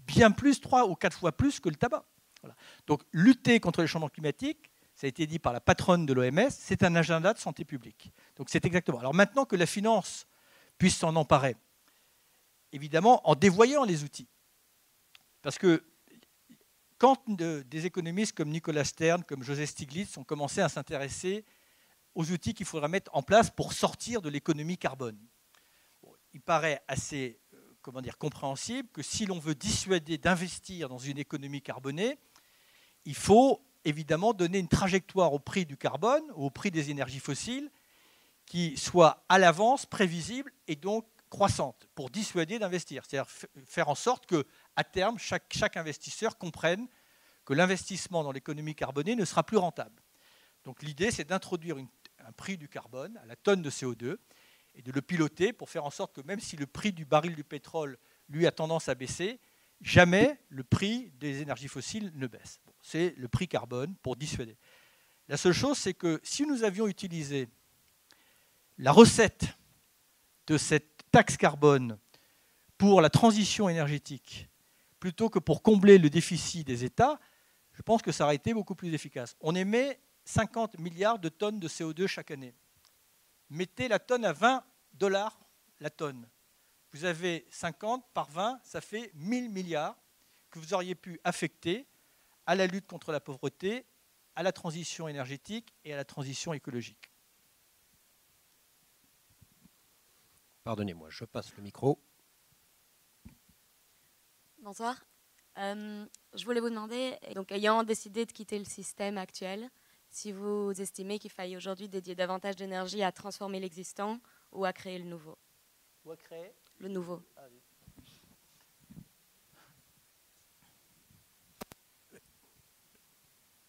bien plus, 3 ou 4 fois plus que le tabac. Voilà. Donc lutter contre le changement climatique, ça a été dit par la patronne de l'OMS, c'est un agenda de santé publique. Donc c'est exactement. Alors maintenant que la finance puisse s'en emparer, évidemment en dévoyant les outils. Parce que quand des économistes comme Nicolas Stern, comme José Stiglitz ont commencé à s'intéresser aux outils qu'il faudra mettre en place pour sortir de l'économie carbone, il paraît assez compréhensible que si l'on veut dissuader d'investir dans une économie carbonée, il faut évidemment donner une trajectoire au prix du carbone, au prix des énergies fossiles, qui soit à l'avance prévisible et donc croissante, pour dissuader d'investir. C'est-à-dire faire en sorte qu'à terme, chaque investisseur comprenne que l'investissement dans l'économie carbonée ne sera plus rentable. Donc l'idée, c'est d'introduire un prix du carbone à la tonne de CO2 et de le piloter pour faire en sorte que même si le prix du baril du pétrole, lui, a tendance à baisser, jamais le prix des énergies fossiles ne baisse. Bon, c'est le prix carbone pour dissuader. La seule chose, c'est que si nous avions utilisé la recette de cette taxe carbone pour la transition énergétique, plutôt que pour combler le déficit des États, je pense que ça aurait été beaucoup plus efficace. On émet 50 milliards de tonnes de CO2 chaque année. Mettez la tonne à $20 la tonne. Vous avez 50 par 20, ça fait 1000 milliards que vous auriez pu affecter à la lutte contre la pauvreté, à la transition énergétique et à la transition écologique. Pardonnez-moi, je passe le micro. Bonsoir. Je voulais vous demander, donc, ayant décidé de quitter le système actuel, si vous estimez qu'il faille aujourd'hui dédier davantage d'énergie à transformer l'existant ou à créer le nouveau. Ou à créer le nouveau. Ah, oui.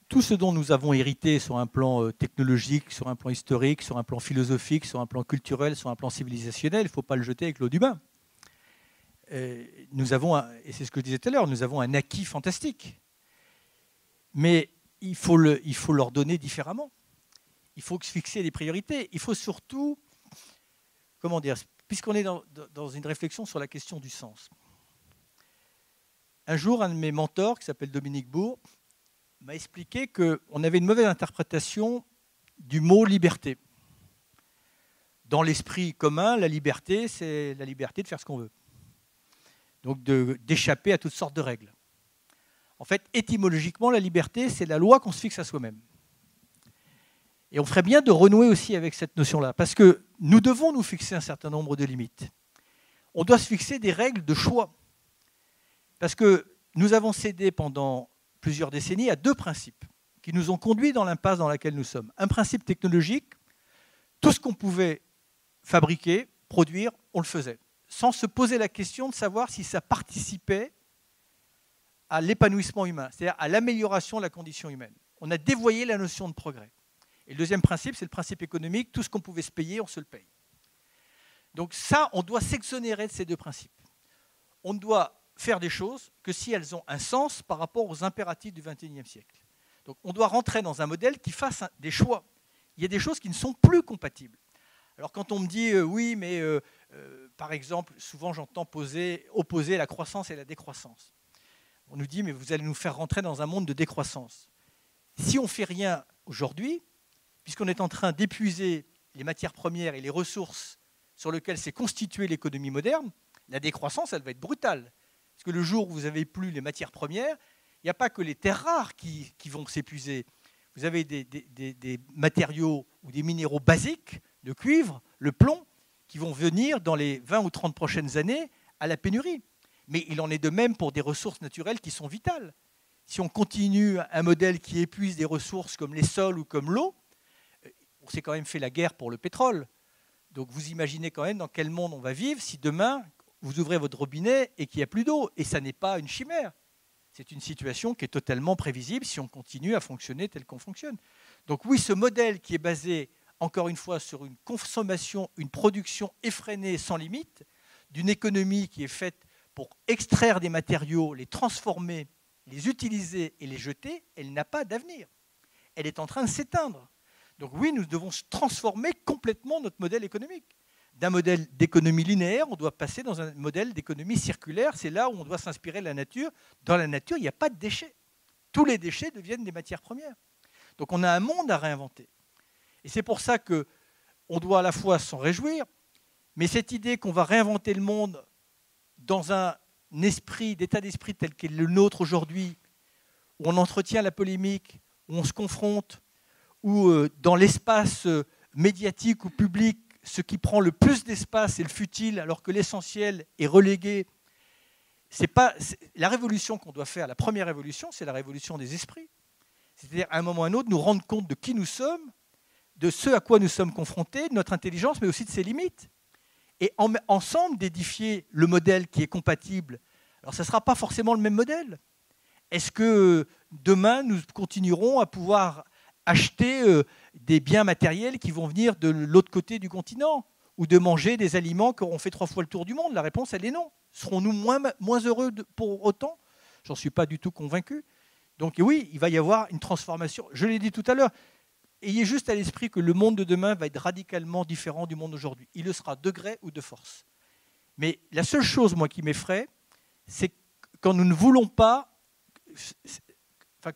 Tout ce dont nous avons hérité sur un plan technologique, sur un plan historique, sur un plan philosophique, sur un plan culturel, sur un plan civilisationnel, il ne faut pas le jeter avec l'eau du bain. Nous avons, et c'est ce que je disais tout à l'heure, nous avons un acquis fantastique. Mais il faut leur donner différemment. Il faut se fixer des priorités. Il faut surtout, puisqu'on est dans une réflexion sur la question du sens. Un jour, un de mes mentors, qui s'appelle Dominique Bourg, m'a expliqué qu'on avait une mauvaise interprétation du mot liberté. Dans l'esprit commun, la liberté, c'est la liberté de faire ce qu'on veut. Donc d'échapper à toutes sortes de règles. En fait, étymologiquement, la liberté, c'est la loi qu'on se fixe à soi-même. Et on ferait bien de renouer aussi avec cette notion-là, parce que nous devons nous fixer un certain nombre de limites. On doit se fixer des règles de choix. Parce que nous avons cédé pendant plusieurs décennies à deux principes qui nous ont conduits dans l'impasse dans laquelle nous sommes. Un principe technologique, tout ce qu'on pouvait fabriquer, produire, on le faisait, sans se poser la question de savoir si ça participait à l'épanouissement humain, c'est-à-dire à l'amélioration de la condition humaine. On a dévoyé la notion de progrès. Et le deuxième principe, c'est le principe économique, tout ce qu'on pouvait se payer, on se le paye. Donc ça, on doit s'exonérer de ces deux principes. On ne doit faire des choses que si elles ont un sens par rapport aux impératifs du XXIe siècle. Donc on doit rentrer dans un modèle qui fasse des choix. Il y a des choses qui ne sont plus compatibles. Alors quand on me dit oui, mais par exemple, souvent j'entends opposer la croissance et la décroissance. On nous dit mais vous allez nous faire rentrer dans un monde de décroissance. Si on ne fait rien aujourd'hui, puisqu'on est en train d'épuiser les matières premières et les ressources sur lesquelles s'est constituée l'économie moderne, la décroissance, elle va être brutale. Parce que le jour où vous n'avez plus les matières premières, il n'y a pas que les terres rares qui vont s'épuiser. Vous avez des matériaux ou des minéraux basiques, le cuivre, le plomb, qui vont venir dans les 20 ou 30 prochaines années à la pénurie. Mais il en est de même pour des ressources naturelles qui sont vitales. Si on continue un modèle qui épuise des ressources comme les sols ou comme l'eau, on s'est quand même fait la guerre pour le pétrole. Donc vous imaginez quand même dans quel monde on va vivre si demain, vous ouvrez votre robinet et qu'il n'y a plus d'eau. Et ça n'est pas une chimère. C'est une situation qui est totalement prévisible si on continue à fonctionner tel qu'on fonctionne. Donc oui, ce modèle qui est basé, encore une fois, sur une consommation, une production effrénée sans limite, d'une économie qui est faite pour extraire des matériaux, les transformer, les utiliser et les jeter, elle n'a pas d'avenir. Elle est en train de s'éteindre. Donc oui, nous devons transformer complètement notre modèle économique. D'un modèle d'économie linéaire, on doit passer dans un modèle d'économie circulaire. C'est là où on doit s'inspirer de la nature. Dans la nature, il n'y a pas de déchets. Tous les déchets deviennent des matières premières. Donc on a un monde à réinventer. Et c'est pour ça qu'on doit à la fois s'en réjouir, mais cette idée qu'on va réinventer le monde dans un esprit, d'état d'esprit tel qu'est le nôtre aujourd'hui, où on entretient la polémique, où on se confronte, où dans l'espace médiatique ou public, ce qui prend le plus d'espace, c'est le futile, alors que l'essentiel est relégué. La révolution qu'on doit faire, la première révolution, c'est la révolution des esprits. C'est-à-dire, à un moment ou à un autre, nous rendre compte de qui nous sommes, de ce à quoi nous sommes confrontés, de notre intelligence, mais aussi de ses limites. Et ensemble, d'édifier le modèle qui est compatible. Alors, ça ne sera pas forcément le même modèle. Est-ce que demain, nous continuerons à pouvoir acheter des biens matériels qui vont venir de l'autre côté du continent ou de manger des aliments qui auront fait 3 fois le tour du monde? La réponse, elle est non. Serons-nous moins heureux pour autant? J'en suis pas du tout convaincu. Donc oui, il va y avoir une transformation. Je l'ai dit tout à l'heure, ayez juste à l'esprit que le monde de demain va être radicalement différent du monde d'aujourd'hui. Il le sera de gré ou de force. Mais la seule chose, moi, qui m'effraie, c'est quand nous ne voulons pas...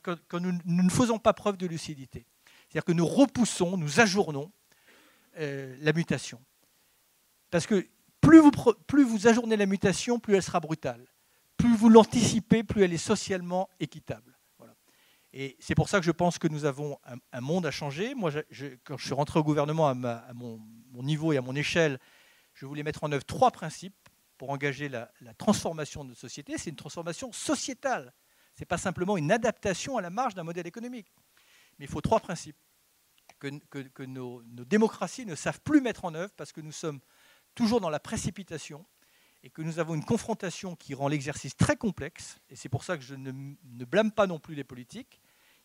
quand nous ne faisons pas preuve de lucidité. C'est-à-dire que nous repoussons, nous ajournons la mutation. Parce que plus vous ajournez la mutation, plus elle sera brutale. Plus vous l'anticipez, plus elle est socialement équitable. Voilà. Et c'est pour ça que je pense que nous avons un monde à changer. Moi, quand je suis rentré au gouvernement à mon niveau et à mon échelle, je voulais mettre en œuvre 3 principes pour engager la transformation de notre société. C'est une transformation sociétale. Ce n'est pas simplement une adaptation à la marge d'un modèle économique. Mais il faut 3 principes que nos démocraties ne savent plus mettre en œuvre parce que nous sommes toujours dans la précipitation et que nous avons une confrontation qui rend l'exercice très complexe. Et c'est pour ça que je ne blâme pas non plus les politiques.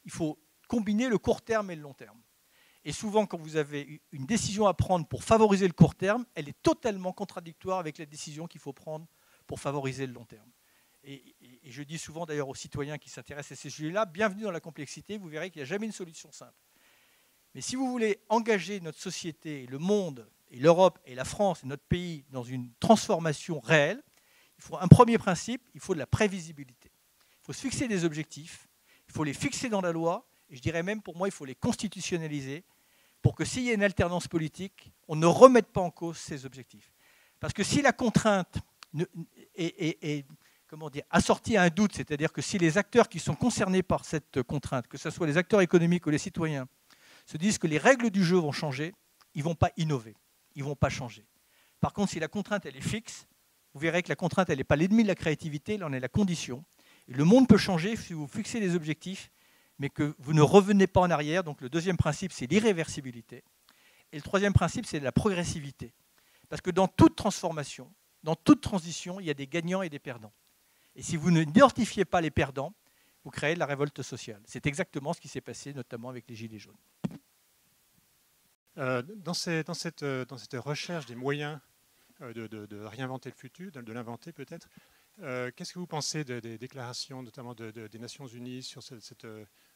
Il faut combiner le court terme et le long terme. Et souvent, quand vous avez une décision à prendre pour favoriser le court terme, elle est totalement contradictoire avec la décision qu'il faut prendre pour favoriser le long terme. Et je dis souvent d'ailleurs aux citoyens qui s'intéressent à ces sujets-là, bienvenue dans la complexité, vous verrez qu'il n'y a jamais une solution simple. Mais si vous voulez engager notre société, le monde, et l'Europe et la France et notre pays dans une transformation réelle, il faut un premier principe, il faut de la prévisibilité. Il faut se fixer des objectifs, il faut les fixer dans la loi, et je dirais même pour moi, il faut les constitutionnaliser pour que s'il y a une alternance politique, on ne remette pas en cause ces objectifs. Parce que si la contrainte est comment dire, assortie à un doute, c'est-à-dire que si les acteurs qui sont concernés par cette contrainte, que ce soit les acteurs économiques ou les citoyens, se disent que les règles du jeu vont changer, ils ne vont pas innover, ils ne vont pas changer. Par contre, si la contrainte elle est fixe, vous verrez que la contrainte elle n'est pas l'ennemi de la créativité, elle en est la condition. Et le monde peut changer si vous fixez des objectifs, mais que vous ne revenez pas en arrière. Donc le deuxième principe, c'est l'irréversibilité. Et le troisième principe, c'est la progressivité. Parce que dans toute transformation, dans toute transition, il y a des gagnants et des perdants. Et si vous n'identifiez pas les perdants, vous créez de la révolte sociale. C'est exactement ce qui s'est passé, notamment avec les Gilets jaunes. Dans cette recherche des moyens de réinventer le futur, de l'inventer peut-être, qu'est-ce que vous pensez des déclarations, notamment des Nations Unies, sur cette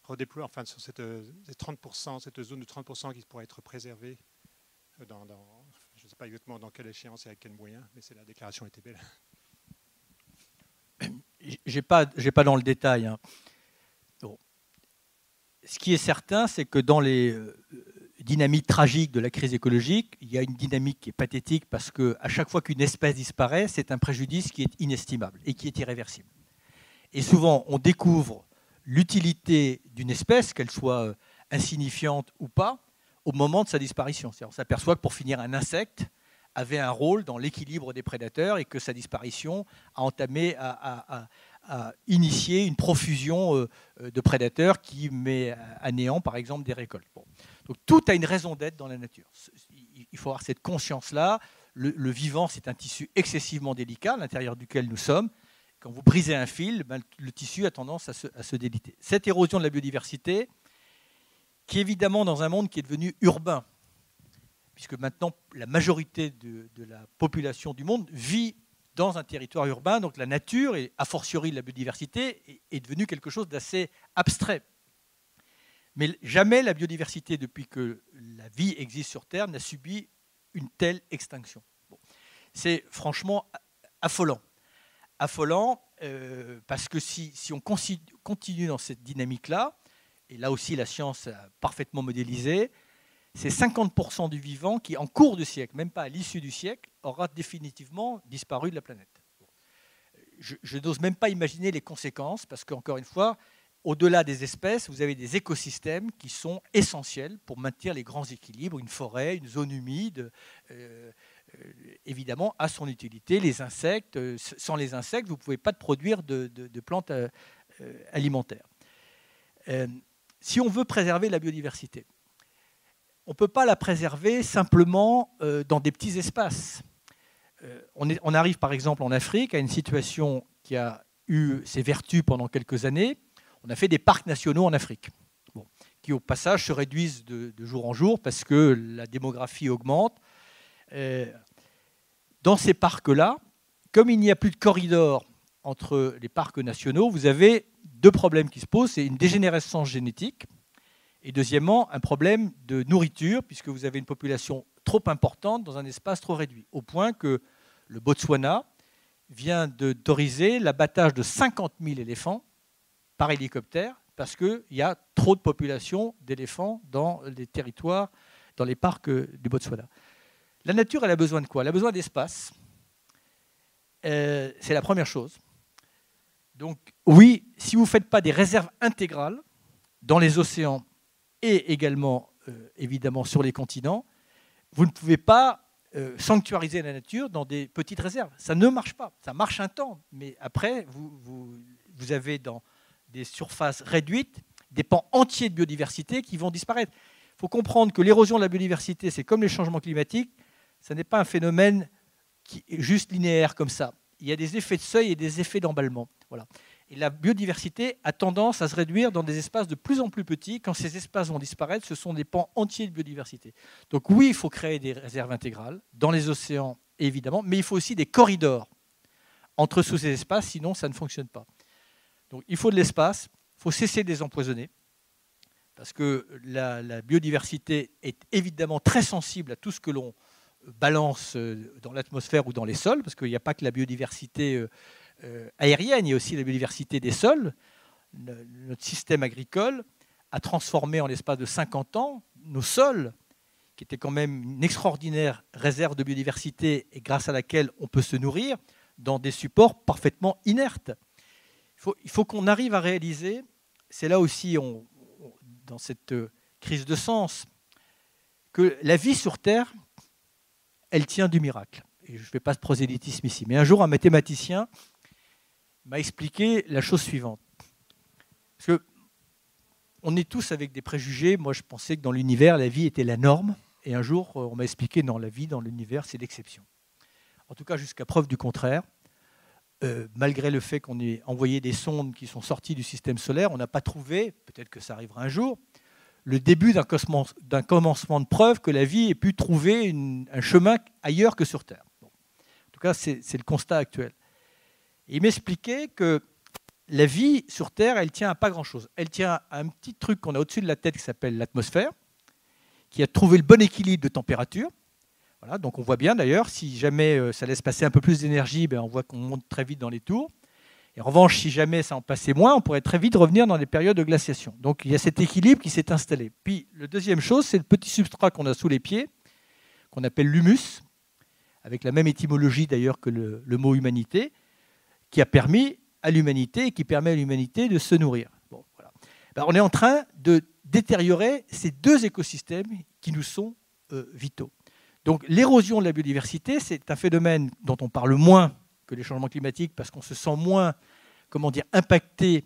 redéploiement, enfin sur cette 30%, cette zone de 30% qui pourrait être préservée dans je ne sais pas exactement dans quelle échéance et avec quels moyens, mais la déclaration était belle. J'ai pas dans le détail. Hein. Bon. Ce qui est certain, c'est que dans les dynamiques tragiques de la crise écologique, il y a une dynamique qui est pathétique parce qu'à chaque fois qu'une espèce disparaît, c'est un préjudice qui est inestimable et qui est irréversible. Et souvent, on découvre l'utilité d'une espèce, qu'elle soit insignifiante ou pas, au moment de sa disparition. C'est-à-dire, on s'aperçoit que pour finir, un insecte avait un rôle dans l'équilibre des prédateurs et que sa disparition a entamé, a initié une profusion de prédateurs qui met à néant, par exemple, des récoltes. Bon. Donc tout a une raison d'être dans la nature. Il faut avoir cette conscience-là. Le vivant, c'est un tissu excessivement délicat à l'intérieur duquel nous sommes. Quand vous brisez un fil, ben, le tissu a tendance à se déliter. Cette érosion de la biodiversité, qui évidemment dans un monde qui est devenu urbain, puisque maintenant la majorité de la population du monde vit dans un territoire urbain, donc la nature, et a fortiori la biodiversité, est devenue quelque chose d'assez abstrait. Mais jamais la biodiversité, depuis que la vie existe sur Terre, n'a subi une telle extinction. Bon. C'est franchement affolant. Affolant parce que si on continue dans cette dynamique-là, et là aussi la science a parfaitement modélisé, c'est 50% du vivant qui, en cours de siècle, même pas à l'issue du siècle, aura définitivement disparu de la planète. Je n'ose même pas imaginer les conséquences, parce qu'encore une fois, au-delà des espèces, vous avez des écosystèmes qui sont essentiels pour maintenir les grands équilibres. Une forêt, une zone humide, évidemment, a son utilité. Les insectes, sans les insectes, vous ne pouvez pas produire de plantes alimentaires. Si on veut préserver la biodiversité, on ne peut pas la préserver simplement dans des petits espaces. On arrive par exemple en Afrique à une situation qui a eu ses vertus pendant quelques années. On a fait des parcs nationaux en Afrique, qui au passage se réduisent de jour en jour parce que la démographie augmente. Dans ces parcs-là, comme il n'y a plus de corridor entre les parcs nationaux, vous avez deux problèmes qui se posent. C'est une dégénérescence génétique et deuxièmement, un problème de nourriture, puisque vous avez une population trop importante dans un espace trop réduit, au point que le Botswana vient d'autoriser l'abattage de 50 000 éléphants par hélicoptère, parce qu'il y a trop de population d'éléphants dans les territoires, dans les parcs du Botswana. La nature, elle a besoin de quoi? Elle a besoin d'espace. C'est la première chose. Donc oui, si vous ne faites pas des réserves intégrales dans les océans et également, évidemment, sur les continents, vous ne pouvez pas sanctuariser la nature dans des petites réserves. Ça ne marche pas. Ça marche un temps, mais après, vous avez dans des surfaces réduites des pans entiers de biodiversité qui vont disparaître. Il faut comprendre que l'érosion de la biodiversité, c'est comme les changements climatiques, ce n'est pas un phénomène qui est juste linéaire comme ça. Il y a des effets de seuil et des effets d'emballement. Voilà. Et la biodiversité a tendance à se réduire dans des espaces de plus en plus petits. Quand ces espaces vont disparaître, ce sont des pans entiers de biodiversité. Donc oui, il faut créer des réserves intégrales dans les océans, évidemment, mais il faut aussi des corridors entre tous ces espaces, sinon ça ne fonctionne pas. Donc il faut de l'espace, il faut cesser de les empoisonner, parce que la biodiversité est évidemment très sensible à tout ce que l'on balance dans l'atmosphère ou dans les sols, parce qu'il n'y a pas que la biodiversité aérienne, il y a aussi la biodiversité des sols. Notre système agricole a transformé en l'espace de 50 ans nos sols, qui étaient quand même une extraordinaire réserve de biodiversité et grâce à laquelle on peut se nourrir, dans des supports parfaitement inertes. Il faut qu'on arrive à réaliser, c'est là aussi, dans cette crise de sens, que la vie sur Terre, elle tient du miracle. Et je ne fais pas ce prosélytisme ici. Mais un jour, un mathématicien m'a expliqué la chose suivante. Parce qu'on est tous avec des préjugés. Moi, je pensais que dans l'univers, la vie était la norme. Et un jour, on m'a expliqué que dans la vie, dans l'univers, c'est l'exception. En tout cas, jusqu'à preuve du contraire, malgré le fait qu'on ait envoyé des sondes qui sont sorties du système solaire, on n'a pas trouvé, peut-être que ça arrivera un jour, le début d'un commencement de preuve que la vie ait pu trouver un chemin ailleurs que sur Terre. Bon. En tout cas, c'est le constat actuel. Et il m'expliquait que la vie sur Terre, elle tient à pas grand-chose. Elle tient à un petit truc qu'on a au-dessus de la tête qui s'appelle l'atmosphère, qui a trouvé le bon équilibre de température. Voilà, donc on voit bien d'ailleurs, si jamais ça laisse passer un peu plus d'énergie, on voit qu'on monte très vite dans les tours. Et en revanche, si jamais ça en passait moins, on pourrait très vite revenir dans des périodes de glaciation. Donc il y a cet équilibre qui s'est installé. Puis la deuxième chose, c'est le petit substrat qu'on a sous les pieds, qu'on appelle l'humus, avec la même étymologie d'ailleurs que le mot humanité, qui a permis à l'humanité et qui permet à l'humanité de se nourrir. Bon, voilà. On est en train de détériorer ces deux écosystèmes qui nous sont vitaux. Donc l'érosion de la biodiversité, c'est un phénomène dont on parle moins que les changements climatiques parce qu'on se sent moins, impacté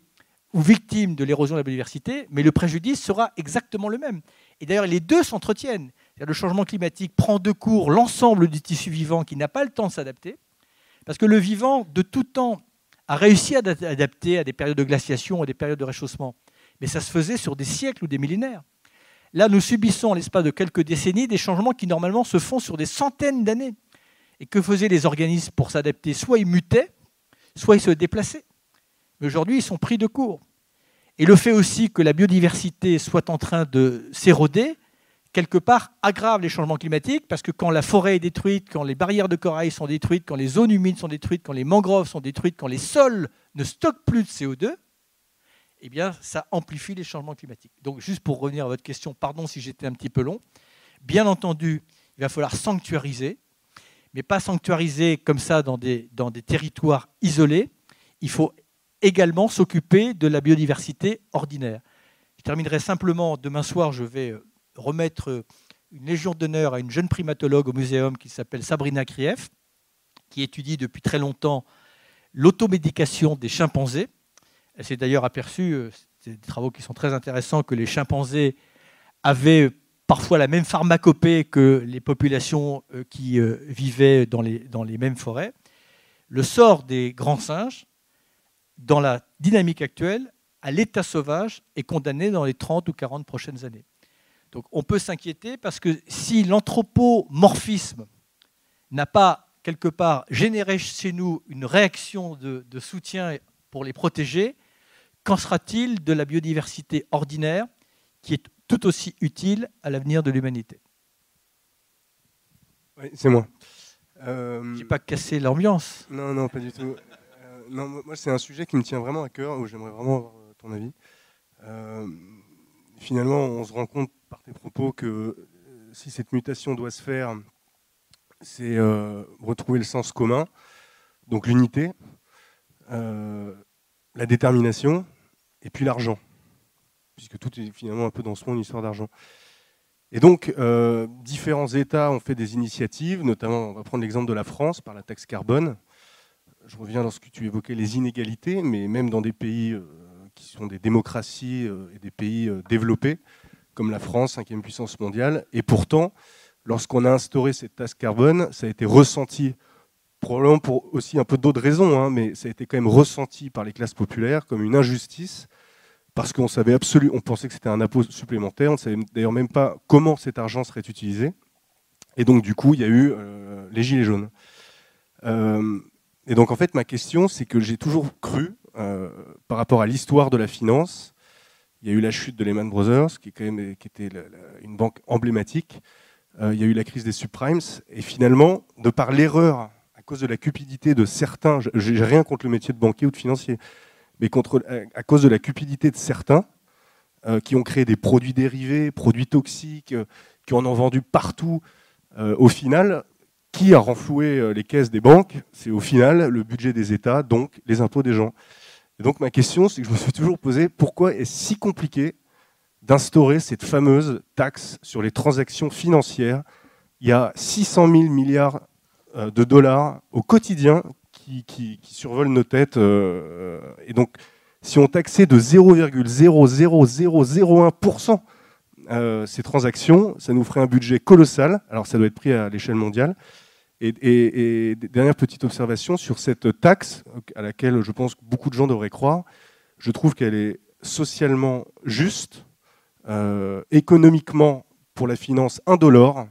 ou victime de l'érosion de la biodiversité, mais le préjudice sera exactement le même. Et d'ailleurs, les deux s'entretiennent. Le changement climatique prend de court l'ensemble du tissu vivant qui n'a pas le temps de s'adapter, parce que le vivant, de tout temps, a réussi à adapter à des périodes de glaciation, à des périodes de réchauffement. Mais ça se faisait sur des siècles ou des millénaires. Là, nous subissons, en l'espace de quelques décennies, des changements qui, normalement, se font sur des centaines d'années. Et que faisaient les organismes pour s'adapter? Soit ils mutaient, soit ils se déplaçaient. Mais aujourd'hui, ils sont pris de court. Et le fait aussi que la biodiversité soit en train de s'éroder, quelque part, aggrave les changements climatiques, parce que quand la forêt est détruite, quand les barrières de corail sont détruites, quand les zones humides sont détruites, quand les mangroves sont détruites, quand les sols ne stockent plus de CO2, eh bien, ça amplifie les changements climatiques. Donc, juste pour revenir à votre question, pardon si j'étais un petit peu long, bien entendu, il va falloir sanctuariser, mais pas sanctuariser comme ça dans des territoires isolés. Il faut également s'occuper de la biodiversité ordinaire. Je terminerai simplement, demain soir, je vais remettre une légion d'honneur à une jeune primatologue au muséum qui s'appelle Sabrina Krief, qui étudie depuis très longtemps l'automédication des chimpanzés. Elle s'est d'ailleurs aperçue, c'est des travaux qui sont très intéressants, que les chimpanzés avaient parfois la même pharmacopée que les populations qui vivaient dans les mêmes forêts. Le sort des grands singes, dans la dynamique actuelle, à l'état sauvage, est condamné dans les 30 ou 40 prochaines années. Donc on peut s'inquiéter parce que si l'anthropomorphisme n'a pas, quelque part, généré chez nous une réaction de soutien pour les protéger, qu'en sera-t-il de la biodiversité ordinaire qui est tout aussi utile à l'avenir de l'humanité? Oui, c'est moi. Je n'ai pas cassé l'ambiance. Non, pas du tout. Non, moi, c'est un sujet qui me tient vraiment à cœur, où j'aimerais vraiment avoir ton avis. Finalement, on se rend compte par tes propos que si cette mutation doit se faire, c'est retrouver le sens commun, donc l'unité, la détermination, et puis l'argent, puisque tout est finalement un peu dans ce monde une histoire d'argent. Et donc, différents États ont fait des initiatives, notamment, on va prendre l'exemple de la France, par la taxe carbone. Je reviens dans ce que tu évoquais, les inégalités, mais même dans des pays qui sont des démocraties et des pays développés, comme la France, 5e puissance mondiale. Et pourtant, lorsqu'on a instauré cette taxe carbone, ça a été ressenti, probablement pour aussi un peu d'autres raisons, hein, mais ça a été quand même ressenti par les classes populaires comme une injustice, parce qu'on savait absolument, on pensait que c'était un impôt supplémentaire, on ne savait d'ailleurs même pas comment cet argent serait utilisé. Et donc, du coup, il y a eu les gilets jaunes. Et donc, en fait, ma question, c'est que j'ai toujours cru, par rapport à l'histoire de la finance, il y a eu la chute de Lehman Brothers, qui était une banque emblématique. il y a eu la crise des subprimes, et finalement, de par l'erreur, à cause de la cupidité de certains, j'ai rien contre le métier de banquier ou de financier, mais à cause de la cupidité de certains, qui ont créé des produits dérivés, produits toxiques, qui en ont vendu partout, au final, qui a renfloué les caisses des banques? C'est au final le budget des États, donc les impôts des gens. Et donc ma question, c'est que je me suis toujours posé, pourquoi est-ce si compliqué d'instaurer cette fameuse taxe sur les transactions financières? Il y a 600 000 milliards de dollars au quotidien qui survolent nos têtes. Et donc, si on taxait de 0,00001% ces transactions, ça nous ferait un budget colossal. Alors, ça doit être pris à l'échelle mondiale. Et dernière petite observation sur cette taxe, à laquelle je pense que beaucoup de gens devraient croire, je trouve qu'elle est socialement juste, économiquement pour la finance indolore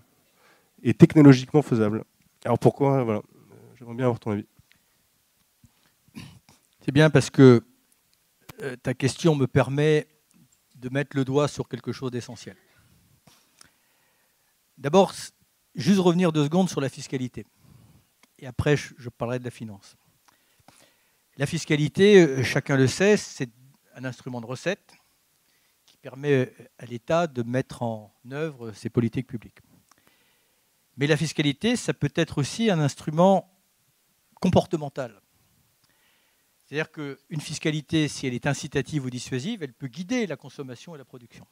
et technologiquement faisable. Alors pourquoi? Voilà. J'aimerais bien avoir ton avis. C'est bien parce que ta question me permet de mettre le doigt sur quelque chose d'essentiel. D'abord, juste revenir 2 secondes sur la fiscalité. Et après, je parlerai de la finance. La fiscalité, chacun le sait, c'est un instrument de recette qui permet à l'État de mettre en œuvre ses politiques publiques. Mais la fiscalité, ça peut être aussi un instrument comportemental. C'est-à-dire qu'une fiscalité, si elle est incitative ou dissuasive, elle peut guider la consommation et la production.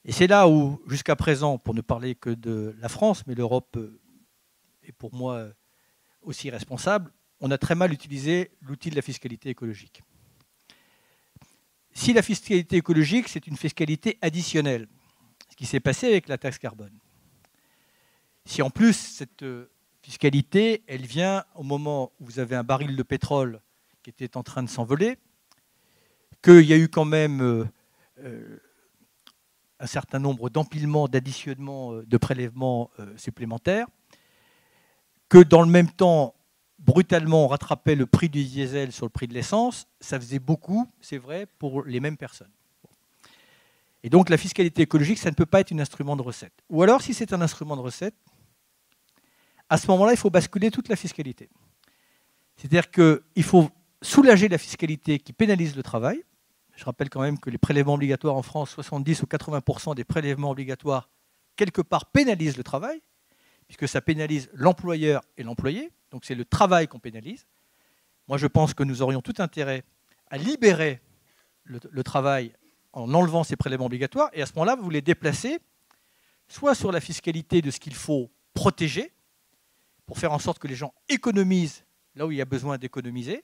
Et c'est là où, jusqu'à présent, pour ne parler que de la France, mais l'Europe est pour moi aussi responsable, on a très mal utilisé l'outil de la fiscalité écologique. Si la fiscalité écologique, c'est une fiscalité additionnelle, ce qui s'est passé avec la taxe carbone. Si en plus, cette fiscalité, elle vient au moment où vous avez un baril de pétrole qui était en train de s'envoler, qu'il y a eu quand même un certain nombre d'empilements, d'additionnements, de prélèvements supplémentaires, que dans le même temps, brutalement, on rattrapait le prix du diesel sur le prix de l'essence, ça faisait beaucoup, c'est vrai, pour les mêmes personnes. Et donc la fiscalité écologique, ça ne peut pas être un instrument de recette. Ou alors, si c'est un instrument de recette, à ce moment-là, il faut basculer toute la fiscalité. C'est-à-dire qu'il faut soulager la fiscalité qui pénalise le travail. Je rappelle quand même que les prélèvements obligatoires en France, 70 ou 80% des prélèvements obligatoires, quelque part, pénalisent le travail, puisque ça pénalise l'employeur et l'employé. Donc c'est le travail qu'on pénalise. Moi, je pense que nous aurions tout intérêt à libérer le travail en enlevant ces prélèvements obligatoires. Et à ce moment-là, vous les déplacez soit sur la fiscalité de ce qu'il faut protéger, pour faire en sorte que les gens économisent là où il y a besoin d'économiser,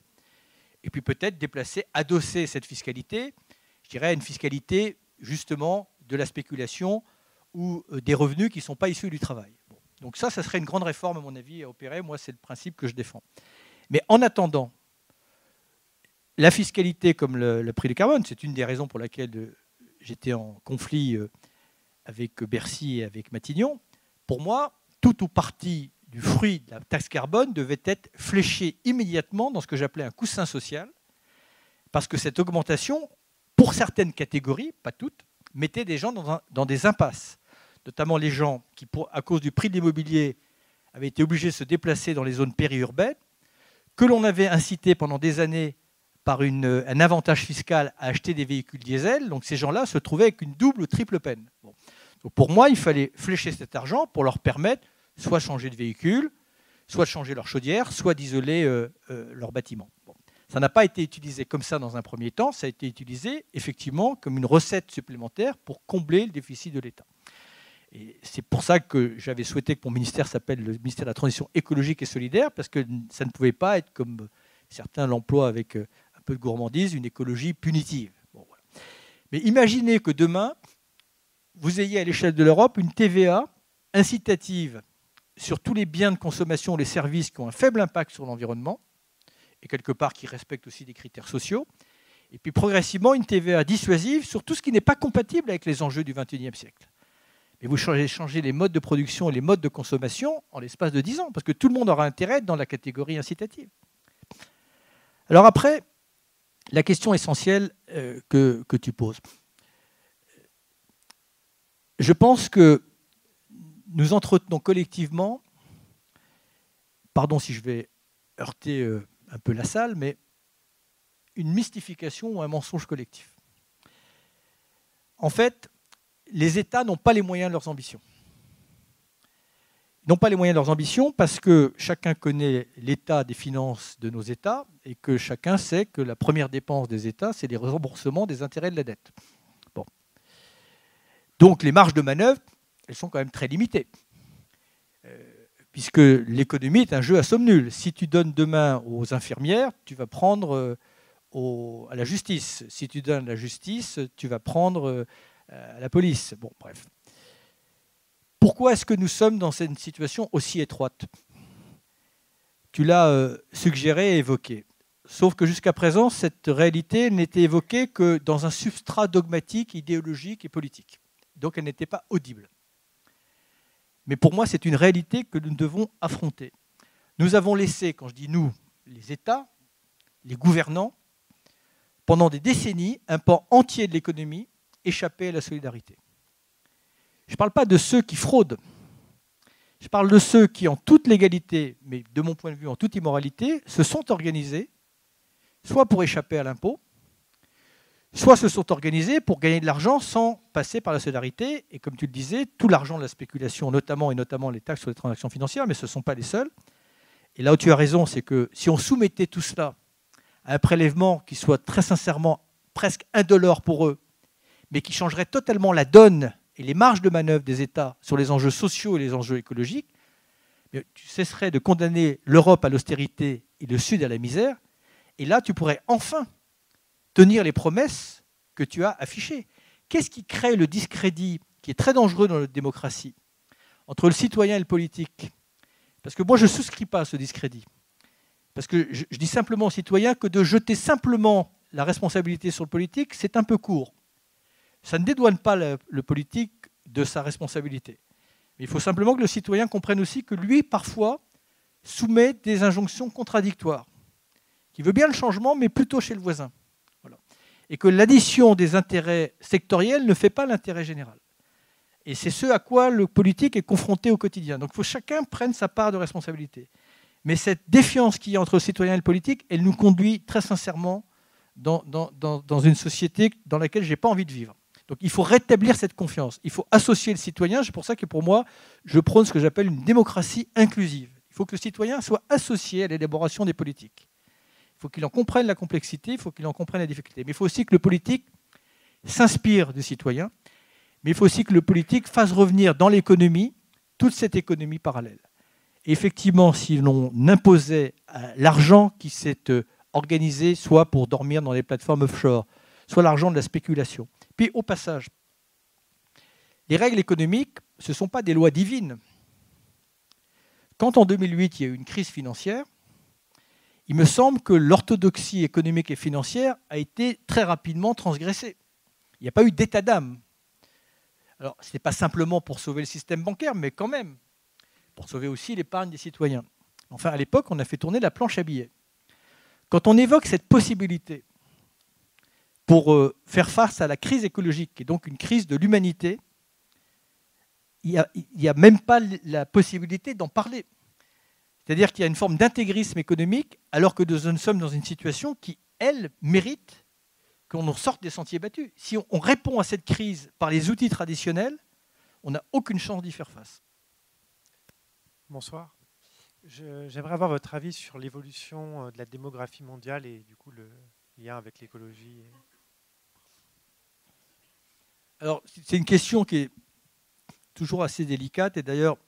et puis peut-être déplacer, adosser cette fiscalité, je dirais, à une fiscalité justement de la spéculation ou des revenus qui ne sont pas issus du travail. Bon. Donc ça serait une grande réforme, à mon avis, à opérer. Moi, c'est le principe que je défends. Mais en attendant, la fiscalité comme le prix du carbone, c'est une des raisons pour laquelle j'étais en conflit avec Bercy et avec Matignon. Pour moi, tout ou partie du fruit de la taxe carbone devait être fléché immédiatement dans ce que j'appelais un coussin social, parce que cette augmentation, pour certaines catégories, pas toutes, mettait des gens dans des impasses, notamment les gens qui, à cause du prix de l'immobilier, avaient été obligés de se déplacer dans les zones périurbaines, que l'on avait incité pendant des années par un avantage fiscal à acheter des véhicules diesel. Donc ces gens-là se trouvaient avec une double ou triple peine. Bon. Donc pour moi, il fallait flécher cet argent pour leur permettre soit de changer de véhicule, soit de changer leur chaudière, soit d'isoler leur bâtiment. Bon. Ça n'a pas été utilisé comme ça dans un premier temps, ça a été utilisé effectivement comme une recette supplémentaire pour combler le déficit de l'État. Et c'est pour ça que j'avais souhaité que mon ministère s'appelle le ministère de la Transition écologique et solidaire, parce que ça ne pouvait pas être, comme certains l'emploient avec un peu de gourmandise, une écologie punitive. Bon, voilà. Mais imaginez que demain, vous ayez à l'échelle de l'Europe une TVA incitative sur tous les biens de consommation, les services qui ont un faible impact sur l'environnement, et quelque part qui respectent aussi des critères sociaux, et puis progressivement une TVA dissuasive sur tout ce qui n'est pas compatible avec les enjeux du XXIe siècle. Mais vous changez les modes de production et les modes de consommation en l'espace de 10 ans, parce que tout le monde aura intérêt dans la catégorie incitative. Alors après, la question essentielle que tu poses. Je pense que nous entretenons collectivement, pardon si je vais heurter un peu la salle, mais une mystification ou un mensonge collectif. En fait, les États n'ont pas les moyens de leurs ambitions. Ils n'ont pas les moyens de leurs ambitions parce que chacun connaît l'état des finances de nos États et que chacun sait que la première dépense des États, c'est les remboursements des intérêts de la dette. Bon. Donc les marges de manœuvre, elles sont quand même très limitées. Puisque l'économie est un jeu à somme nulle. Si tu donnes demain aux infirmières, tu vas prendre à la justice. Si tu donnes à la justice, tu vas prendre à la police. Bon, bref. Pourquoi est-ce que nous sommes dans cette situation aussi étroite? Tu l'as suggéré et évoqué. Sauf que jusqu'à présent, cette réalité n'était évoquée que dans un substrat dogmatique, idéologique et politique. Donc elle n'était pas audible. Mais pour moi, c'est une réalité que nous devons affronter. Nous avons laissé, quand je dis nous, les États, les gouvernants, pendant des décennies, un pan entier de l'économie échapper à la solidarité. Je ne parle pas de ceux qui fraudent. Je parle de ceux qui, en toute légalité, mais de mon point de vue, en toute immoralité, se sont organisés, soit pour échapper à l'impôt, soit se sont organisés pour gagner de l'argent sans passer par la solidarité. Et comme tu le disais, tout l'argent de la spéculation, notamment les taxes sur les transactions financières, mais ce ne sont pas les seuls. Et là où tu as raison, c'est que si on soumettait tout cela à un prélèvement qui soit très sincèrement presque indolore pour eux, mais qui changerait totalement la donne et les marges de manœuvre des États sur les enjeux sociaux et les enjeux écologiques, tu cesserais de condamner l'Europe à l'austérité et le Sud à la misère. Et là, tu pourrais enfin tenir les promesses que tu as affichées. Qu'est-ce qui crée le discrédit qui est très dangereux dans notre démocratie entre le citoyen et le politique? Parce que moi, je ne souscris pas à ce discrédit. Parce que je dis simplement aux citoyens que de jeter simplement la responsabilité sur le politique, c'est un peu court. Ça ne dédouane pas le politique de sa responsabilité. Mais il faut simplement que le citoyen comprenne aussi que lui, parfois, soumet des injonctions contradictoires, qui veut bien le changement, mais plutôt chez le voisin. Voilà. Et que l'addition des intérêts sectoriels ne fait pas l'intérêt général. Et c'est ce à quoi le politique est confronté au quotidien. Donc il faut que chacun prenne sa part de responsabilité. Mais cette défiance qu'il y a entre le citoyen et le politique, elle nous conduit très sincèrement dans une société dans laquelle je n'ai pas envie de vivre. Donc il faut rétablir cette confiance. Il faut associer le citoyen. C'est pour ça que pour moi, je prône ce que j'appelle une démocratie inclusive. Il faut que le citoyen soit associé à l'élaboration des politiques. Il faut qu'il en comprenne la complexité, il faut qu'il en comprenne la difficulté. Mais il faut aussi que le politique s'inspire du citoyen. Mais il faut aussi que le politique fasse revenir dans l'économie toute cette économie parallèle. Et effectivement, si l'on imposait l'argent qui s'est organisé, soit pour dormir dans les plateformes offshore, soit l'argent de la spéculation. Puis au passage, les règles économiques, ce ne sont pas des lois divines. Quand en 2008, il y a eu une crise financière, il me semble que l'orthodoxie économique et financière a été très rapidement transgressée. Il n'y a pas eu d'état d'âme. Alors, ce n'est pas simplement pour sauver le système bancaire, mais quand même, pour sauver aussi l'épargne des citoyens. Enfin, à l'époque, on a fait tourner la planche à billets. Quand on évoque cette possibilité pour faire face à la crise écologique, qui est donc une crise de l'humanité, il n'y a même pas la possibilité d'en parler. C'est-à-dire qu'il y a une forme d'intégrisme économique, alors que nous sommes dans une situation qui, elle, mérite qu'on sorte des sentiers battus. Si on répond à cette crise par les outils traditionnels, on n'a aucune chance d'y faire face. Bonsoir. J'aimerais avoir votre avis sur l'évolution de la démographie mondiale et du coup le lien avec l'écologie. Alors, c'est une question qui est toujours assez délicate. Et d'ailleurs,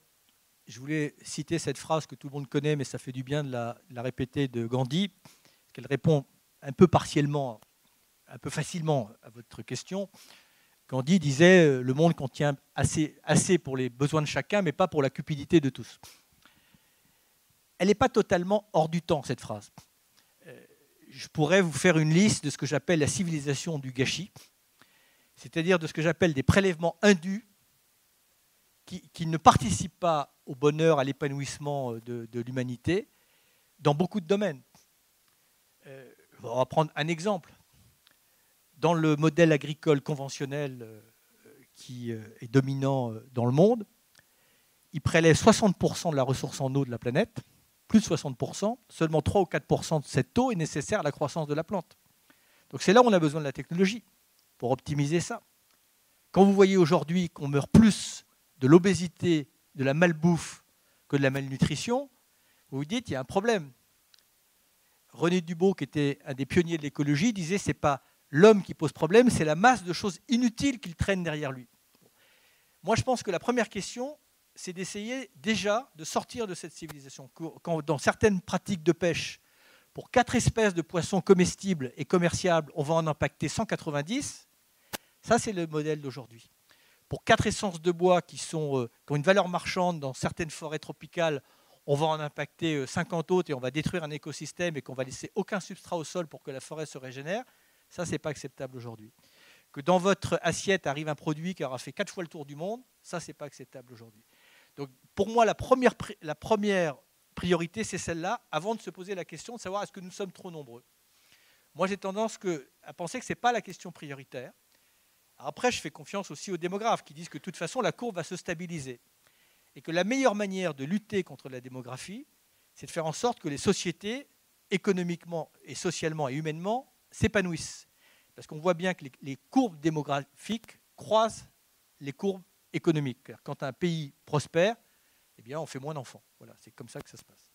je voulais citer cette phrase que tout le monde connaît, mais ça fait du bien de la répéter, de Gandhi, parce qu'elle répond un peu partiellement, un peu facilement à votre question. Gandhi disait « Le monde contient assez pour les besoins de chacun, mais pas pour la cupidité de tous ». Elle n'est pas totalement hors du temps, cette phrase. Je pourrais vous faire une liste de ce que j'appelle la civilisation du gâchis, c'est-à-dire de ce que j'appelle des prélèvements indus qui ne participent pas au bonheur, à l'épanouissement de l'humanité dans beaucoup de domaines. On va prendre un exemple. Dans le modèle agricole conventionnel qui est dominant dans le monde, il prélève 60% de la ressource en eau de la planète, plus de 60%, seulement 3 ou 4% de cette eau est nécessaire à la croissance de la plante. Donc c'est là où on a besoin de la technologie, pour optimiser ça. Quand vous voyez aujourd'hui qu'on meurt plus de l'obésité, de la malbouffe que de la malnutrition, vous vous dites qu'il y a un problème. René Dubos, qui était un des pionniers de l'écologie, disait que ce n'est pas l'homme qui pose problème, c'est la masse de choses inutiles qu'il traîne derrière lui. Moi, je pense que la première question, c'est d'essayer déjà de sortir de cette civilisation. Quand, dans certaines pratiques de pêche, pour 4 espèces de poissons comestibles et commerciables, on va en impacter 190, ça c'est le modèle d'aujourd'hui. Pour 4 essences de bois qui ont une valeur marchande dans certaines forêts tropicales, on va en impacter 50 autres et on va détruire un écosystème et qu'on va laisser aucun substrat au sol pour que la forêt se régénère. Ça, ce n'est pas acceptable aujourd'hui. Que dans votre assiette arrive un produit qui aura fait 4 fois le tour du monde, ça, ce n'est pas acceptable aujourd'hui. Donc, pour moi, la première priorité, c'est celle-là, avant de se poser la question de savoir est-ce que nous sommes trop nombreux. Moi, j'ai tendance à penser que ce n'est pas la question prioritaire. Après, je fais confiance aussi aux démographes qui disent que de toute façon, la courbe va se stabiliser. Et que la meilleure manière de lutter contre la démographie, c'est de faire en sorte que les sociétés, économiquement et socialement et humainement, s'épanouissent. Parce qu'on voit bien que les courbes démographiques croisent les courbes économiques. Quand un pays prospère, eh bien, on fait moins d'enfants. Voilà, c'est comme ça que ça se passe.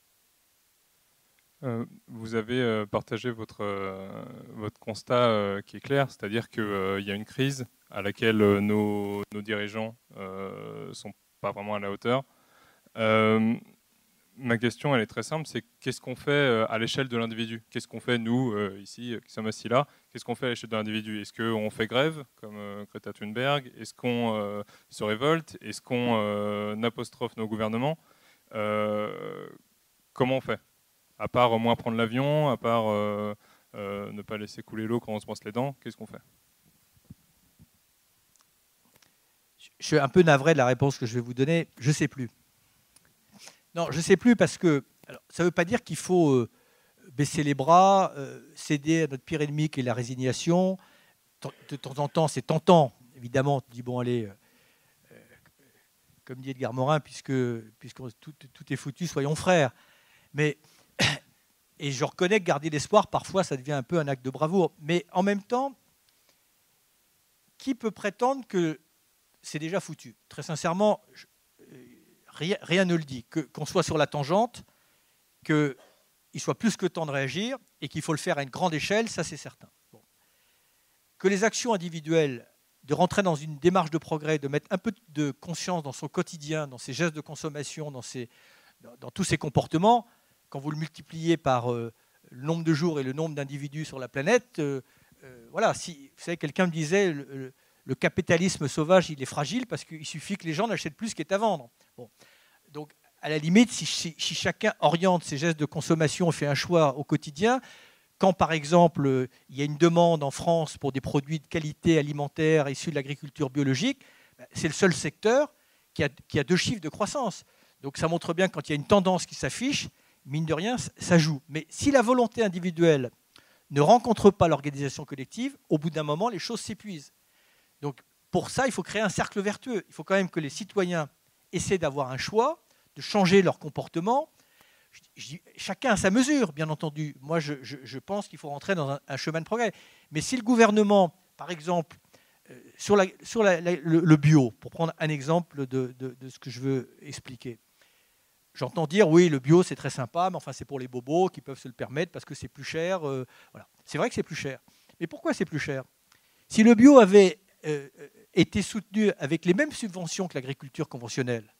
Vous avez partagé votre constat qui est clair, c'est-à-dire qu'il y a une crise à laquelle nos dirigeants ne sont pas vraiment à la hauteur. Ma question, elle est très simple, c'est qu'est-ce qu'on fait à l'échelle de l'individu? Qu'est-ce qu'on fait, nous, ici, qui sommes assis là? Qu'est-ce qu'on fait à l'échelle de l'individu? Est-ce qu'on fait grève, comme Greta Thunberg? Est-ce qu'on se révolte? Est-ce qu'on apostrophe nos gouvernements? Comment on fait? À part au moins prendre l'avion, à part ne pas laisser couler l'eau quand on se brosse les dents, qu'est-ce qu'on fait? Je suis un peu navré de la réponse que je vais vous donner. Je ne sais plus. Non, je ne sais plus parce que alors, ça ne veut pas dire qu'il faut baisser les bras, céder à notre pire ennemi qui est la résignation. De temps en temps, c'est tentant, évidemment. Tu dis, bon, allez, comme dit Edgar Morin, puisque tout est foutu, soyons frères. Mais, et je reconnais que garder l'espoir, parfois, ça devient un peu un acte de bravoure. Mais en même temps, qui peut prétendre que c'est déjà foutu? Très sincèrement, rien ne le dit. Qu'on soit sur la tangente, qu'il soit plus que temps de réagir et qu'il faut le faire à une grande échelle, ça c'est certain. Bon. Que les actions individuelles, de rentrer dans une démarche de progrès, de mettre un peu de conscience dans son quotidien, dans ses gestes de consommation, dans tous ses comportements, quand vous le multipliez par le nombre de jours et le nombre d'individus sur la planète, voilà, si, vous savez, quelqu'un me disait, le capitalisme sauvage, il est fragile parce qu'il suffit que les gens n'achètent plus ce qui est à vendre. Bon. Donc, à la limite, si chacun oriente ses gestes de consommation et fait un choix au quotidien, quand, par exemple, il y a une demande en France pour des produits de qualité alimentaire issus de l'agriculture biologique, c'est le seul secteur qui a 2 chiffres de croissance. Donc, ça montre bien que quand il y a une tendance qui s'affiche, mine de rien, ça joue. Mais si la volonté individuelle ne rencontre pas l'organisation collective, au bout d'un moment, les choses s'épuisent. Donc, pour ça, il faut créer un cercle vertueux. Il faut quand même que les citoyens essaient d'avoir un choix, de changer leur comportement. Chacun à sa mesure, bien entendu. Moi, je pense qu'il faut rentrer dans un chemin de progrès. Mais si le gouvernement, par exemple, sur le bio, pour prendre un exemple de ce que je veux expliquer, j'entends dire, oui, le bio, c'est très sympa, mais enfin, c'est pour les bobos qui peuvent se le permettre parce que c'est plus cher. Voilà. C'est vrai que c'est plus cher. Mais pourquoi c'est plus cher? Si le bio avait été soutenu avec les mêmes subventions que l'agriculture conventionnelle,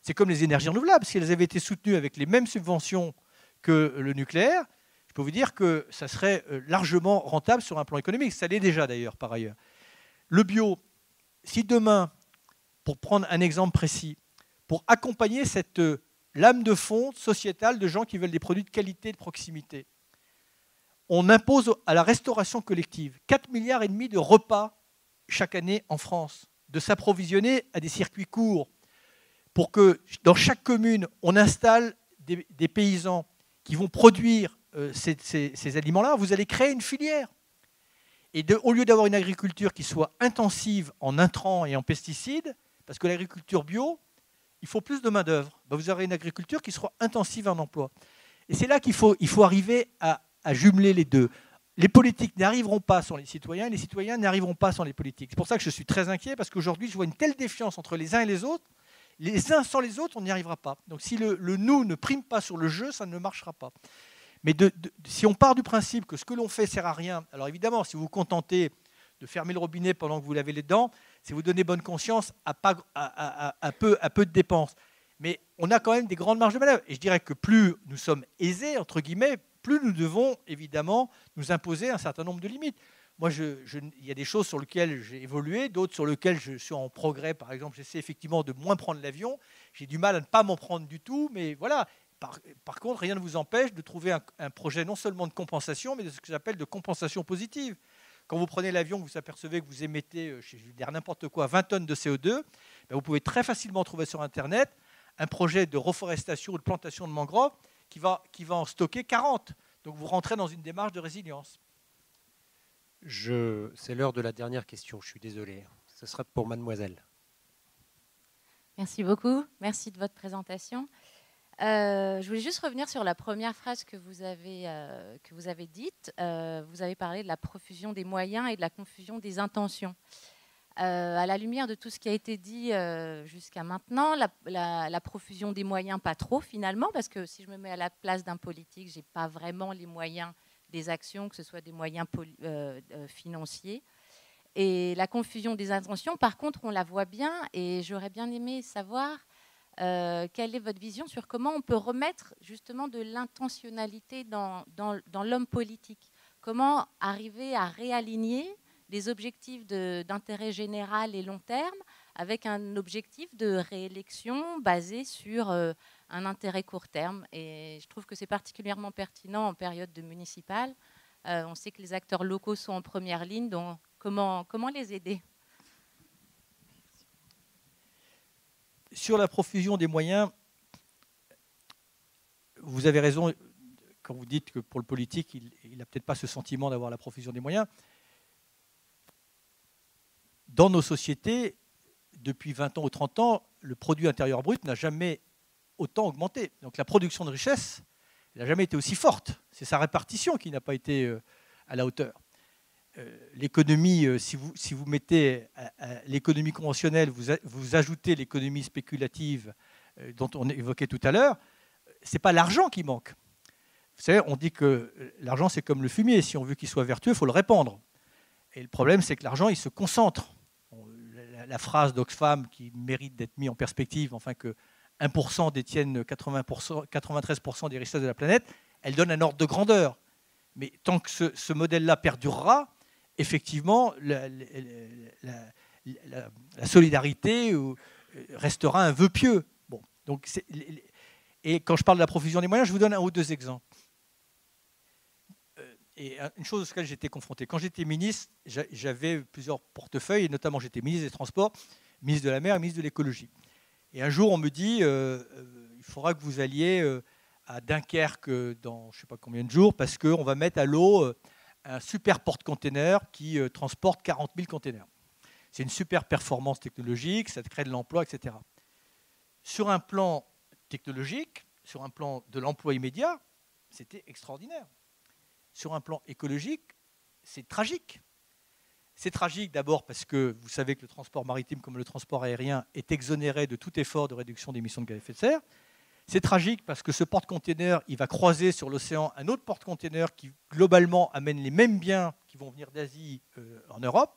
c'est comme les énergies renouvelables. Si elles avaient été soutenues avec les mêmes subventions que le nucléaire, je peux vous dire que ça serait largement rentable sur un plan économique. Ça l'est déjà d'ailleurs, par ailleurs. Le bio, si demain, pour prendre un exemple précis, pour accompagner cette lame de fond sociétale de gens qui veulent des produits de qualité et de proximité, on impose à la restauration collective 4,5 milliards de repas chaque année en France, de s'approvisionner à des circuits courts, pour que dans chaque commune, on installe des paysans qui vont produire ces aliments-là, vous allez créer une filière. Et au lieu d'avoir une agriculture qui soit intensive en intrants et en pesticides, parce que l'agriculture bio, il faut plus de main-d'œuvre. Ben, vous aurez une agriculture qui sera intensive en emploi. Et c'est là qu'il faut arriver à jumeler les deux. Les politiques n'arriveront pas sans les citoyens n'arriveront pas sans les politiques. C'est pour ça que je suis très inquiet, parce qu'aujourd'hui, je vois une telle défiance entre les uns et les autres. Les uns sans les autres, on n'y arrivera pas. Donc si le nous ne prime pas sur le jeu, ça ne marchera pas. Mais si on part du principe que ce que l'on fait ne sert à rien, alors évidemment, si vous vous contentez de fermer le robinet pendant que vous lavez les dents, c'est vous donner bonne conscience à peu de dépenses. Mais on a quand même des grandes marges de manœuvre. Et je dirais que plus nous sommes aisés, entre guillemets, plus nous devons évidemment nous imposer un certain nombre de limites. Moi, il y a des choses sur lesquelles j'ai évolué, d'autres sur lesquelles je suis en progrès. Par exemple, j'essaie effectivement de moins prendre l'avion. J'ai du mal à ne pas m'en prendre du tout, mais voilà. Par contre, rien ne vous empêche de trouver un projet non seulement de compensation, mais de ce que j'appelle de compensation positive. Quand vous prenez l'avion, vous apercevez que vous émettez, je vais dire n'importe quoi, 20 tonnes de CO2, vous pouvez très facilement trouver sur Internet un projet de reforestation ou de plantation de mangroves qui va en stocker 40. Donc vous rentrez dans une démarche de résilience. C'est l'heure de la dernière question, je suis désolé. Ce sera pour mademoiselle. Merci beaucoup, merci de votre présentation. Je voulais juste revenir sur la première phrase que vous avez dite. Vous avez parlé de la profusion des moyens et de la confusion des intentions. À la lumière de tout ce qui a été dit jusqu'à maintenant, la profusion des moyens, pas trop finalement, parce que si je me mets à la place d'un politique, je n'ai pas vraiment les moyens des actions, que ce soit des moyens financiers. Et la confusion des intentions, par contre, on la voit bien, et j'aurais bien aimé savoir quelle est votre vision sur comment on peut remettre justement de l'intentionnalité dans l'homme politique. Comment arriver à réaligner des objectifs d'intérêt général et long terme avec un objectif de réélection basé sur un intérêt court terme. Et je trouve que c'est particulièrement pertinent en période de municipale. On sait que les acteurs locaux sont en première ligne, donc comment les aider ? Sur la profusion des moyens, vous avez raison quand vous dites que pour le politique, il n'a peut-être pas ce sentiment d'avoir la profusion des moyens. Dans nos sociétés, depuis 20 ans ou 30 ans, le produit intérieur brut n'a jamais autant augmenté. Donc la production de richesse n'a jamais été aussi forte. C'est sa répartition qui n'a pas été à la hauteur. L'économie, si vous mettez à l'économie conventionnelle, vous ajoutez l'économie spéculative dont on évoquait tout à l'heure, ce n'est pas l'argent qui manque. Vous savez, on dit que l'argent, c'est comme le fumier. Si on veut qu'il soit vertueux, il faut le répandre. Et le problème, c'est que l'argent, il se concentre. La phrase d'Oxfam qui mérite d'être mise en perspective, enfin que 1% détiennent 93% des richesses de la planète, elle donne un ordre de grandeur. Mais tant que ce modèle-là perdurera, effectivement, la solidarité restera un vœu pieux. Bon, donc et quand je parle de la profusion des moyens, je vous donne un ou deux exemples. Et une chose à laquelle j'étais confronté. Quand j'étais ministre, j'avais plusieurs portefeuilles, et notamment j'étais ministre des Transports, ministre de la Mer et ministre de l'Écologie. Et un jour, on me dit, il faudra que vous alliez à Dunkerque dans je ne sais pas combien de jours, parce qu'on va mettre à l'eau un super porte-container qui transporte 40 000 containers. C'est une super performance technologique, ça crée de l'emploi, etc. Sur un plan technologique, sur un plan de l'emploi immédiat, c'était extraordinaire. Sur un plan écologique, c'est tragique. C'est tragique d'abord parce que vous savez que le transport maritime comme le transport aérien est exonéré de tout effort de réduction d'émissions de gaz à effet de serre. C'est tragique parce que ce porte-container, il va croiser sur l'océan un autre porte-container qui globalement amène les mêmes biens qui vont venir d'Asie en Europe.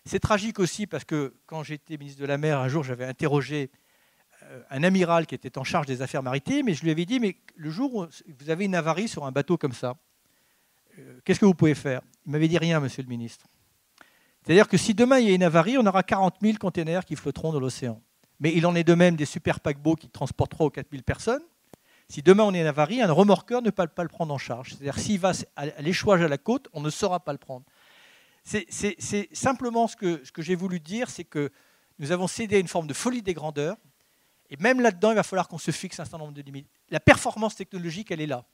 C'est tragique aussi parce que quand j'étais ministre de la Mer, un jour j'avais interrogé un amiral qui était en charge des affaires maritimes et je lui avais dit, mais le jour où vous avez une avarie sur un bateau comme ça, qu'est-ce que vous pouvez faire? Il m'avait dit rien, monsieur le ministre. C'est-à-dire que si demain il y a une avarie, on aura 40 000 containers qui flotteront dans l'océan. Mais il en est de même des super paquebots qui transportent 3 ou 4 000 personnes. Si demain on est une avarie, un remorqueur ne peut pas le prendre en charge. C'est-à-dire s'il va à l'échouage à la côte, on ne saura pas le prendre. C'est simplement ce que j'ai voulu dire, c'est que nous avons cédé à une forme de folie des grandeurs. Et même là-dedans, il va falloir qu'on se fixe un certain nombre de limites. La performance technologique, elle est là.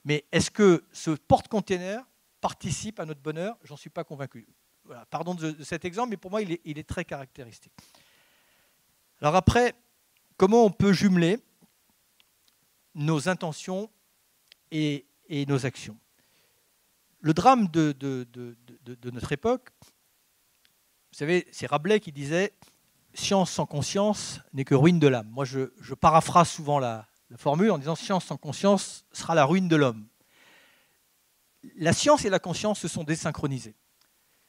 Mais est-ce que ce porte-container participe à notre bonheur? J'en suis pas convaincu. Voilà, pardon de cet exemple, mais pour moi, il est très caractéristique. Alors après, comment on peut jumeler nos intentions et nos actions. Le drame de notre époque, vous savez, c'est Rabelais qui disait « Science sans conscience n'est que ruine de l'âme ». Moi, je paraphrase souvent la formule en disant « Science sans conscience sera la ruine de l'homme ». La science et la conscience se sont désynchronisées.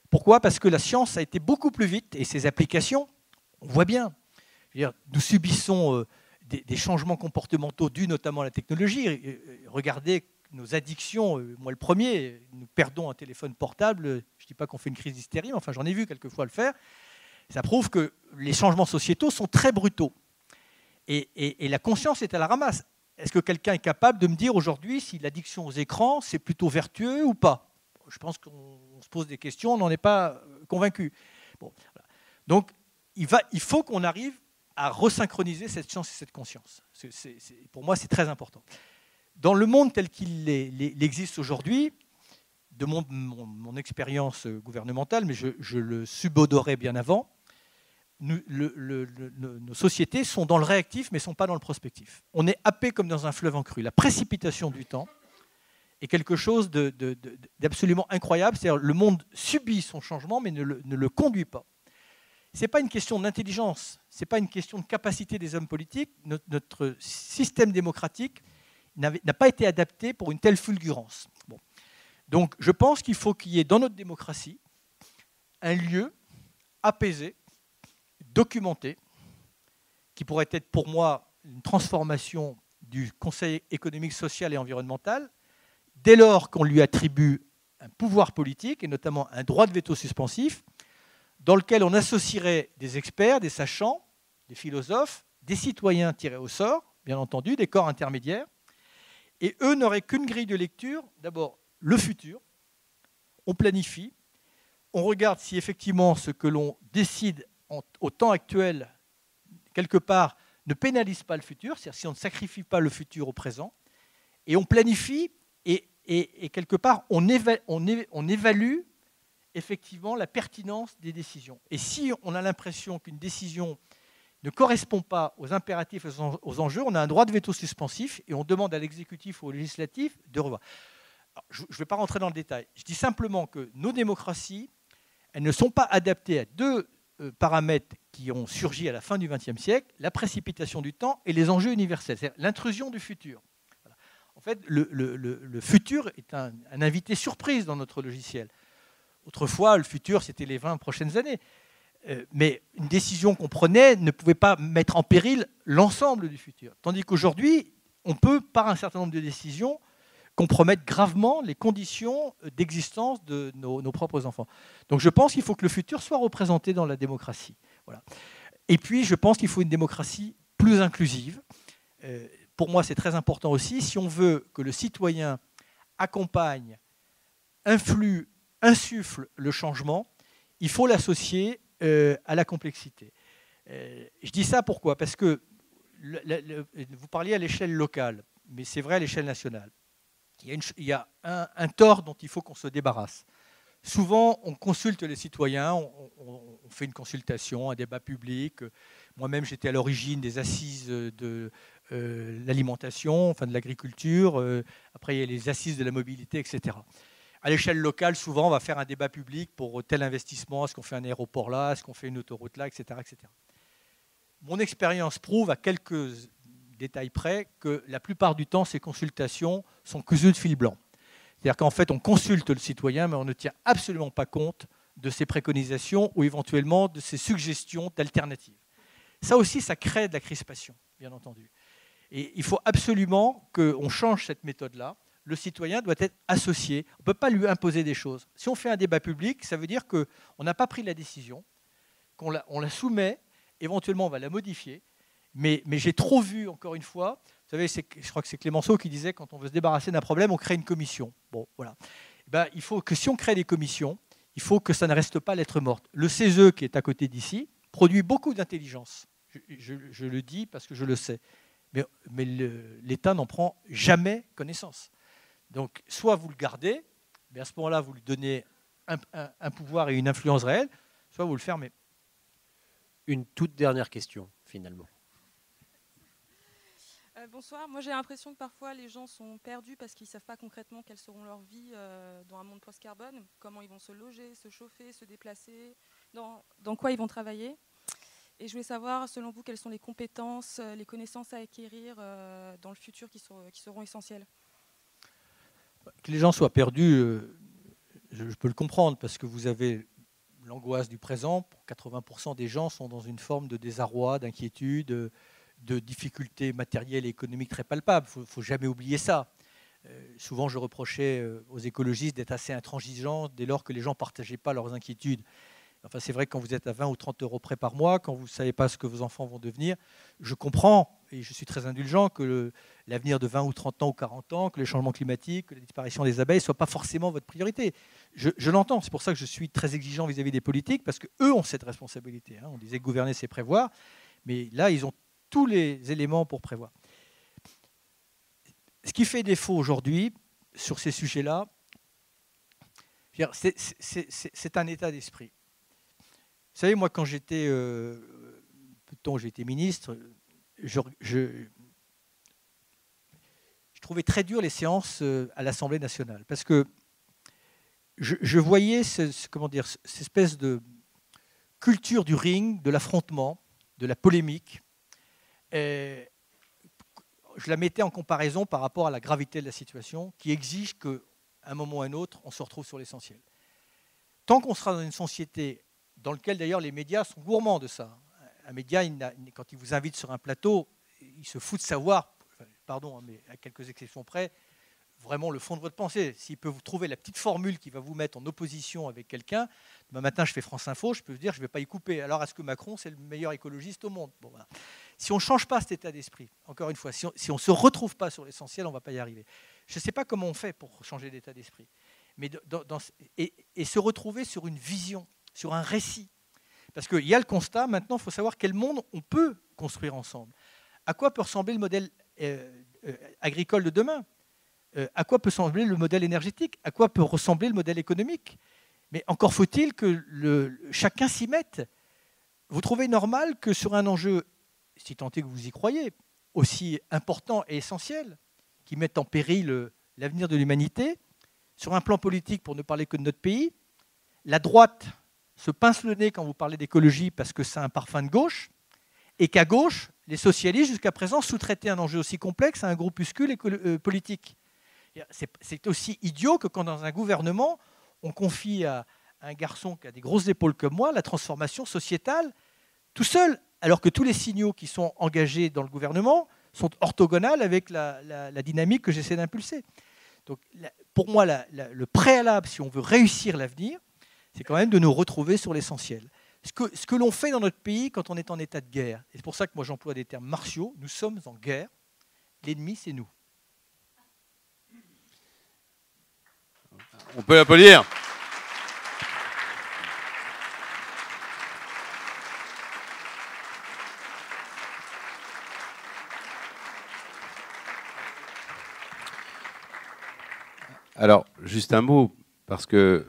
Pourquoi ? Parce que la science a été beaucoup plus vite, et ses applications, on voit bien. Je veux dire, nous subissons des changements comportementaux dus notamment à la technologie. Regardez nos addictions, moi le premier, nous perdons un téléphone portable, je ne dis pas qu'on fait une crise d'hystérie, mais enfin j'en ai vu quelquefois le faire. Ça prouve que les changements sociétaux sont très brutaux. Et la conscience est à la ramasse. Est-ce que quelqu'un est capable de me dire aujourd'hui si l'addiction aux écrans, c'est plutôt vertueux ou pas ? Je pense qu'on se pose des questions, on n'en est pas convaincu. Bon, voilà. Donc, il faut qu'on arrive à resynchroniser cette science et cette conscience. Pour moi, c'est très important. Dans le monde tel qu'il existe aujourd'hui, de mon expérience gouvernementale, mais je le subodorais bien avant, nos sociétés sont dans le réactif, mais ne sont pas dans le prospectif. On est happé comme dans un fleuve en crue. La précipitation du temps est quelque chose d'absolument incroyable. C'est-à-dire le monde subit son changement, mais ne le conduit pas. Ce n'est pas une question d'intelligence, ce n'est pas une question de capacité des hommes politiques. Notre système démocratique n'a pas été adapté pour une telle fulgurance. Bon. Donc je pense qu'il faut qu'il y ait dans notre démocratie un lieu apaisé, documenté, qui pourrait être pour moi une transformation du Conseil économique, social et environnemental, dès lors qu'on lui attribue un pouvoir politique, et notamment un droit de veto suspensif, dans lequel on associerait des experts, des sachants, des philosophes, des citoyens tirés au sort, bien entendu, des corps intermédiaires, et eux n'auraient qu'une grille de lecture, d'abord le futur, on planifie, on regarde si effectivement ce que l'on décide au temps actuel, quelque part, ne pénalise pas le futur, c'est-à-dire si on ne sacrifie pas le futur au présent, et on planifie, et quelque part, on évalue effectivement la pertinence des décisions. Et si on a l'impression qu'une décision ne correspond pas aux impératifs et aux enjeux, on a un droit de veto suspensif, et on demande à l'exécutif ou au législatif de revoir. Alors, je ne vais pas rentrer dans le détail. Je dis simplement que nos démocraties, elles ne sont pas adaptées à deux paramètres qui ont surgi à la fin du XXe siècle, la précipitation du temps et les enjeux universels, c'est-à-dire l'intrusion du futur. Voilà. En fait, le futur est un invité surprise dans notre logiciel. Autrefois, le futur, c'était les 20 prochaines années. Mais une décision qu'on prenait ne pouvait pas mettre en péril l'ensemble du futur. Tandis qu'aujourd'hui, on peut, par un certain nombre de décisions, compromettre gravement les conditions d'existence de nos propres enfants. Donc je pense qu'il faut que le futur soit représenté dans la démocratie. Voilà. Et puis je pense qu'il faut une démocratie plus inclusive. Pour moi, c'est très important aussi. Si on veut que le citoyen accompagne, influe, insuffle le changement, il faut l'associer à la complexité. Je dis ça pourquoi ? Parce que vous parliez à l'échelle locale, mais c'est vrai à l'échelle nationale. Il y a un tort dont il faut qu'on se débarrasse. Souvent, on consulte les citoyens, on fait une consultation, un débat public. Moi-même, j'étais à l'origine des assises de l'alimentation, enfin de l'agriculture. Après, il y a les assises de la mobilité, etc. À l'échelle locale, souvent, on va faire un débat public pour tel investissement. Est-ce qu'on fait un aéroport là ? Est-ce qu'on fait une autoroute là ? Etc. etc. Mon expérience prouve à quelques détail près que la plupart du temps, ces consultations sont cousues de fil blanc. C'est-à-dire qu'en fait, on consulte le citoyen, mais on ne tient absolument pas compte de ses préconisations ou éventuellement de ses suggestions d'alternatives. Ça aussi, ça crée de la crispation, bien entendu. Et il faut absolument qu'on change cette méthode-là. Le citoyen doit être associé. On ne peut pas lui imposer des choses. Si on fait un débat public, ça veut dire qu'on n'a pas pris la décision, qu'on la soumet, éventuellement on va la modifier. Mais j'ai trop vu, encore une fois, vous savez, je crois que c'est Clémenceau qui disait quand on veut se débarrasser d'un problème, on crée une commission. Bon, voilà. Il faut que si on crée des commissions, il faut que ça ne reste pas lettre morte. Le CESE, qui est à côté d'ici, produit beaucoup d'intelligence. Je le dis parce que je le sais. Mais l'État n'en prend jamais connaissance. Donc, soit vous le gardez, mais à ce moment-là, vous lui donnez un pouvoir et une influence réelle, soit vous le fermez. Une toute dernière question, finalement. Bonsoir. Moi, j'ai l'impression que parfois les gens sont perdus parce qu'ils ne savent pas concrètement quelles seront leurs vies dans un monde post-carbone, comment ils vont se loger, se chauffer, se déplacer, dans quoi ils vont travailler. Et je voulais savoir, selon vous, quelles sont les compétences, les connaissances à acquérir dans le futur qui seront essentielles. Que les gens soient perdus, je peux le comprendre, parce que vous avez l'angoisse du présent. 80% des gens sont dans une forme de désarroi, d'inquiétude, de difficultés matérielles et économiques très palpables. Il ne faut jamais oublier ça. Souvent, je reprochais aux écologistes d'être assez intransigeants dès lors que les gens ne partageaient pas leurs inquiétudes. Enfin, c'est vrai que quand vous êtes à 20 ou 30 euros près par mois, quand vous ne savez pas ce que vos enfants vont devenir, je comprends, et je suis très indulgent, que l'avenir de 20 ou 30 ans ou 40 ans, que les changements climatiques, que la disparition des abeilles ne soient pas forcément votre priorité. Je l'entends, c'est pour ça que je suis très exigeant vis-à-vis des politiques, parce qu'eux ont cette responsabilité. On disait que gouverner, c'est prévoir, mais là, ils ont tous les éléments pour prévoir. Ce qui fait défaut aujourd'hui, sur ces sujets-là, c'est un état d'esprit. Vous savez, moi, quand j'étais peu de temps, j'ai été ministre, je trouvais très dur les séances à l'Assemblée nationale, parce que je voyais cette espèce de culture du ring, de l'affrontement, de la polémique. Je la mettais en comparaison par rapport à la gravité de la situation, qui exige qu'à un moment ou à un autre, on se retrouve sur l'essentiel. Tant qu'on sera dans une société dans laquelle d'ailleurs les médias sont gourmands de ça. Un média, quand il vous invite sur un plateau, il se fout de savoir, pardon, mais à quelques exceptions près, vraiment le fond de votre pensée. S'il peut vous trouver la petite formule qui va vous mettre en opposition avec quelqu'un, demain matin je fais France Info, je peux vous dire je ne vais pas y couper. Alors est-ce que Macron c'est le meilleur écologiste au monde? Bon, voilà. Si on ne change pas cet état d'esprit, encore une fois, si on ne se retrouve pas sur l'essentiel, on ne va pas y arriver. Je ne sais pas comment on fait pour changer d'état d'esprit, mais et se retrouver sur une vision, sur un récit. Parce qu'il y a le constat, maintenant il faut savoir quel monde on peut construire ensemble. À quoi peut ressembler le modèle agricole de demain? À quoi peut ressembler le modèle énergétique? À quoi peut ressembler le modèle économique? Mais encore faut-il que chacun s'y mette. Vous trouvez normal que sur un enjeu, si tant est que vous y croyez, aussi important et essentiel, qui mette en péril l'avenir de l'humanité, sur un plan politique, pour ne parler que de notre pays, la droite se pince le nez quand vous parlez d'écologie parce que c'est un parfum de gauche, et qu'à gauche, les socialistes, jusqu'à présent, sous-traitaient un enjeu aussi complexe à un groupuscule politique. C'est aussi idiot que quand dans un gouvernement, on confie à un garçon qui a des grosses épaules comme moi la transformation sociétale tout seul, alors que tous les signaux qui sont engagés dans le gouvernement sont orthogonales avec la dynamique que j'essaie d'impulser. Donc, pour moi, le préalable, si on veut réussir l'avenir, c'est quand même de nous retrouver sur l'essentiel. Ce que l'on fait dans notre pays quand on est en état de guerre, et c'est pour ça que moi j'emploie des termes martiaux, nous sommes en guerre, l'ennemi c'est nous. On peut l'applaudir. Alors, juste un mot, parce que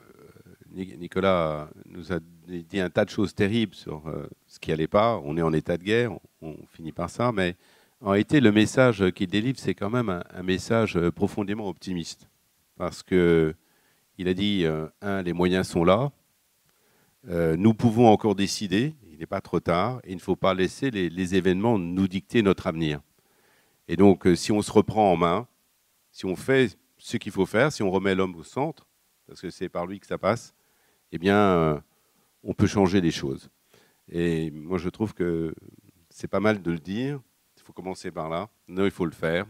Nicolas nous a dit un tas de choses terribles sur ce qui n'allait pas. On est en état de guerre, on finit par ça, mais en réalité, le message qu'il délivre, c'est quand même un message profondément optimiste. Parce qu'il a dit, les moyens sont là, nous pouvons encore décider, il n'est pas trop tard, et il ne faut pas laisser les événements nous dicter notre avenir. Et donc, si on se reprend en main, si on fait ce qu'il faut faire, si on remet l'homme au centre, parce que c'est par lui que ça passe, eh bien, on peut changer les choses. Et moi, je trouve que c'est pas mal de le dire. Il faut commencer par là. Non, il faut le faire.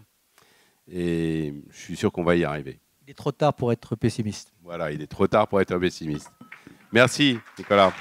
Et je suis sûr qu'on va y arriver. Il est trop tard pour être pessimiste. Voilà, il est trop tard pour être pessimiste. Merci, Nicolas.